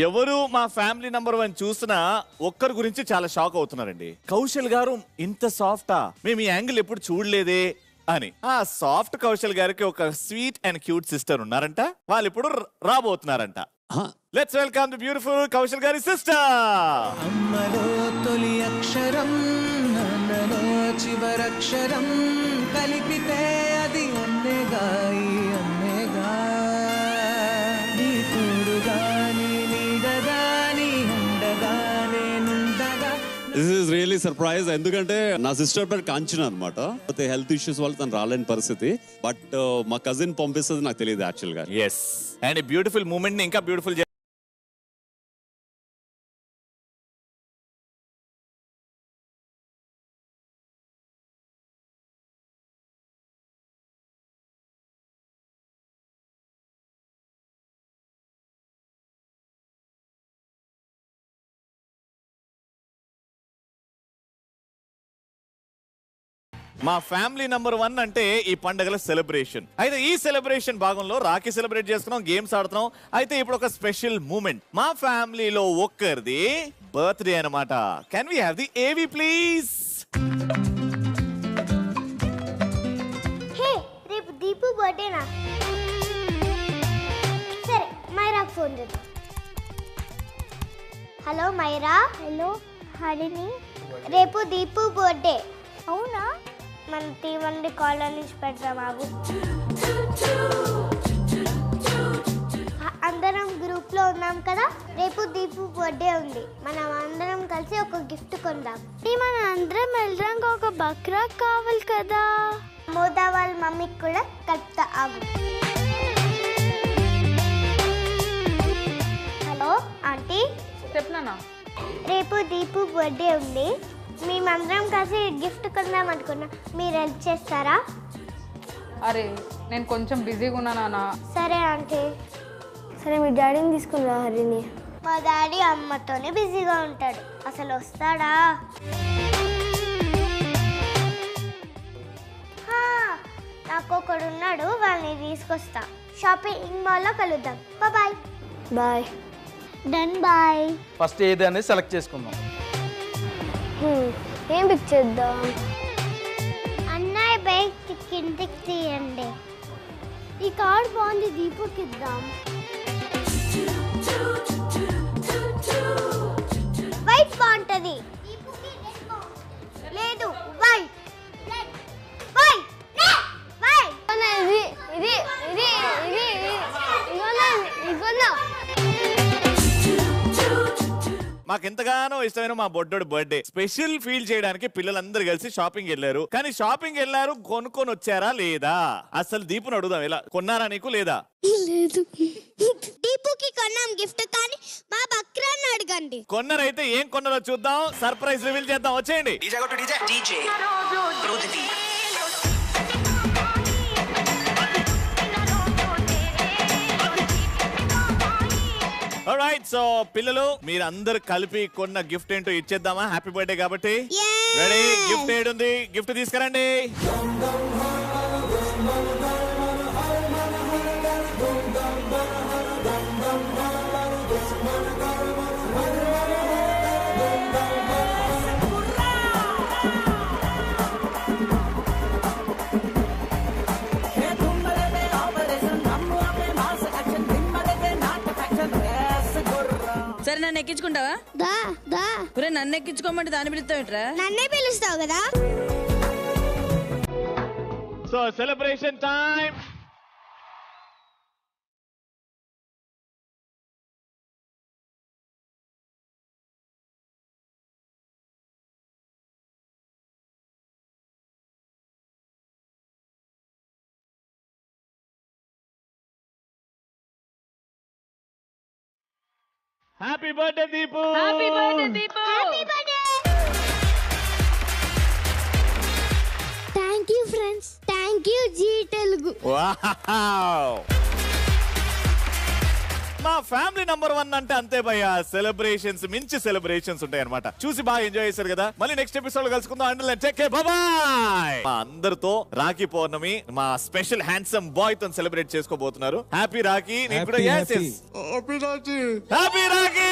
ఎవరు మా ఫ్యామిలీ నంబర్ 1 చూసినా ఒక్కరి గురించి చాలా షాక్ అవుతున్నారండి. కౌశల్ గారు ఇంత సాఫ్టా, మేము ఈ యాంగిల్ ఎప్పుడు చూడలేదే అని. ఆ సాఫ్ట్ కౌశల్ గారికి ఒక స్వీట్ అండ్ క్యూట్ సిస్టర్ ఉన్నారంట, వాళ్ళు ఇప్పుడు రాబోతున్నారంట. Let's welcome the beautiful Kaushal గారి సిస్టర్. అమ్మలో తొలి అక్షరం, నాన్నలో చివరక్షరం, కలిపితే అది అన్నేగా, ఈ అన్నేగా, నీ తోడుగా, నీ నీడగా, నీ ఉండగా, నేనుండగా. This is really surprise. ఎందుకంటే నా సిస్టర్ పేరు కాంచన అనమాట. హెల్త్ ఇష్యూస్ వల్ల తను రాలేని పరిస్థితి, బట్ మా కజిన్ పంపిస్తుంది నాకు తెలియదు యాక్చువల్ గా. ఎస్, అండ్ బ్యూటిఫుల్ మూమెంట్ ని ఇంకా బ్యూటిఫుల్. మా ఫ్యామిలీ నంబర్ 1 అంటే ఈ పండుగల సెలబ్రేషన్. అయితే ఈ సెలబ్రేషన్ భాగంలో రాఖీ సెలబ్రేట్ చేస్తున్నాం, గేమ్స్ ఆడుతున్నాం. అయితే ఇప్పుడు ఒక స్పెషల్ మూమెంట్, మా ఫ్యామిలీలో ఒక్కరిది బర్త్డే అన్నమాట. కెన్ వి హ్యావ్ ది ఏవి ప్లీజ్? హే, రేపు దీపు బర్త్డేనా? సరే, మైరాకు ఫోన్ చేద్దాం. Hello Myra. హలో హరిణి. రేపు దీపు బర్త్డే. అవునా? మన టీమండి కాలర్ నుంచి పెడతాం. ఆగు, అందరం గ్రూప్ లో ఉన్నాం కదా. రేపు దీపు బర్త్డే ఉంది, మనం అందరం కలిసి ఒక గిఫ్ట్ కొందాం. మన అందరం వెళ్ళడానికి ఒక బక్రా కావాలి కదా. మోదా వాళ్ళ మమ్మీకి కూడా కలుపుతా. ఆగు. Hello aunty. చెప్పనా? రేపు దీపు బర్త్డే ఉంది, మేమందరం కలిసి గిఫ్ట్ కొందాం అనుకున్నా, మీరు హెల్ప్ చేస్తారా? అరే నేను కొంచెం బిజీగా ఉన్నా నాన్న. సరే ఆంటీ. సరే, మీ డాడీని తీసుకురా హరిని. మా డాడీ అమ్మతోనే బిజీగా ఉంటాడు, అసలు వస్తాడా? నాకు ఒకడు ఉన్నాడు, వాళ్ళని తీసుకొస్తా. షాపింగ్ మాల్లో కలుద్దాం. Bye. Bye. Done. Bye. First ఏది అనేది సెలెక్ట్ చేసుకుందాం. ఏం పిక్ చేద్దాం? అన్నయ్య బైక్ కిందికి తీయండి. ఈ కార్ బాగుంది, దీపుకి ఇద్దాం. వైట్ బాగుంటది. లేదు, వైట్. వైట్. వైట్. ఇది ఇది ఇది ఇది ఇగోనా. మాకెంతగానో ఇష్టమైన మా బొడ్డోడి బర్త్డే స్పెషల్ ఫీల్ చేయడానికి పిల్లలందరూ కలిసి షాపింగ్ వెళ్ళారు. కానీ షాపింగ్ వెళ్ళారు, కొనుక్కొని వచ్చారా లేదా? అసలు దీపుని అడుగుదాం, ఎలా కొన్నారా నీకు లేదా? లేదు. దీపుకి కొన్నాం గిఫ్ట్, కానీ మా బక్రాన్ని అడగండి. కొన్నారైతే ఏం కొన్నారో చూద్దాం, సర్ప్రైజ్ రివీల్ చేద్దాం. వచ్చేయండి. ఆల్రైట్, సో పిల్లలు మీరు అందరు కలిపి కొన్న గిఫ్ట్ ఏంటో ఇచ్చేద్దామా? హ్యాపీ బర్త్డే కాబట్టి రెడీ? గిఫ్ట్ ఏడుంది? గిఫ్ట్ తీసుకురండి. సరే, నన్ను ఎక్కించుకుంటావా? దా దా నన్ను ఎక్కించుకోమంటే దాన్ని పిలుస్తావేంట్రా? నన్నే పిలుస్తావు కదా. So celebration time. Happy birthday Deepu. Happy birthday Deepu. Thank you friends. Thank you Zee Telugu. Wow. మా ఫ్యామిలీ నంబర్ 1 అంటే అంతే భయ్య. సెలబ్రేషన్స్ మించి సెలబ్రేషన్స్ ఉంటాయి అనమాట. చూసి బాగా ఎంజాయ్ చేశారు కదా. మళ్ళీ నెక్స్ట్ ఎపిసోడ్ లో కలుసుకుందాం. And take care, by by. మా అందరితో రాఖీ పౌర్ణమి మా స్పెషల్ హ్యాండ్సమ్ బాయ్ తో సెలబ్రేట్ చేసుకోబోతున్నారు. హ్యాపీ రాఖీ. నీకు కూడా హ్యాపీ రాఖీ. హ్యాపీ రాఖీ.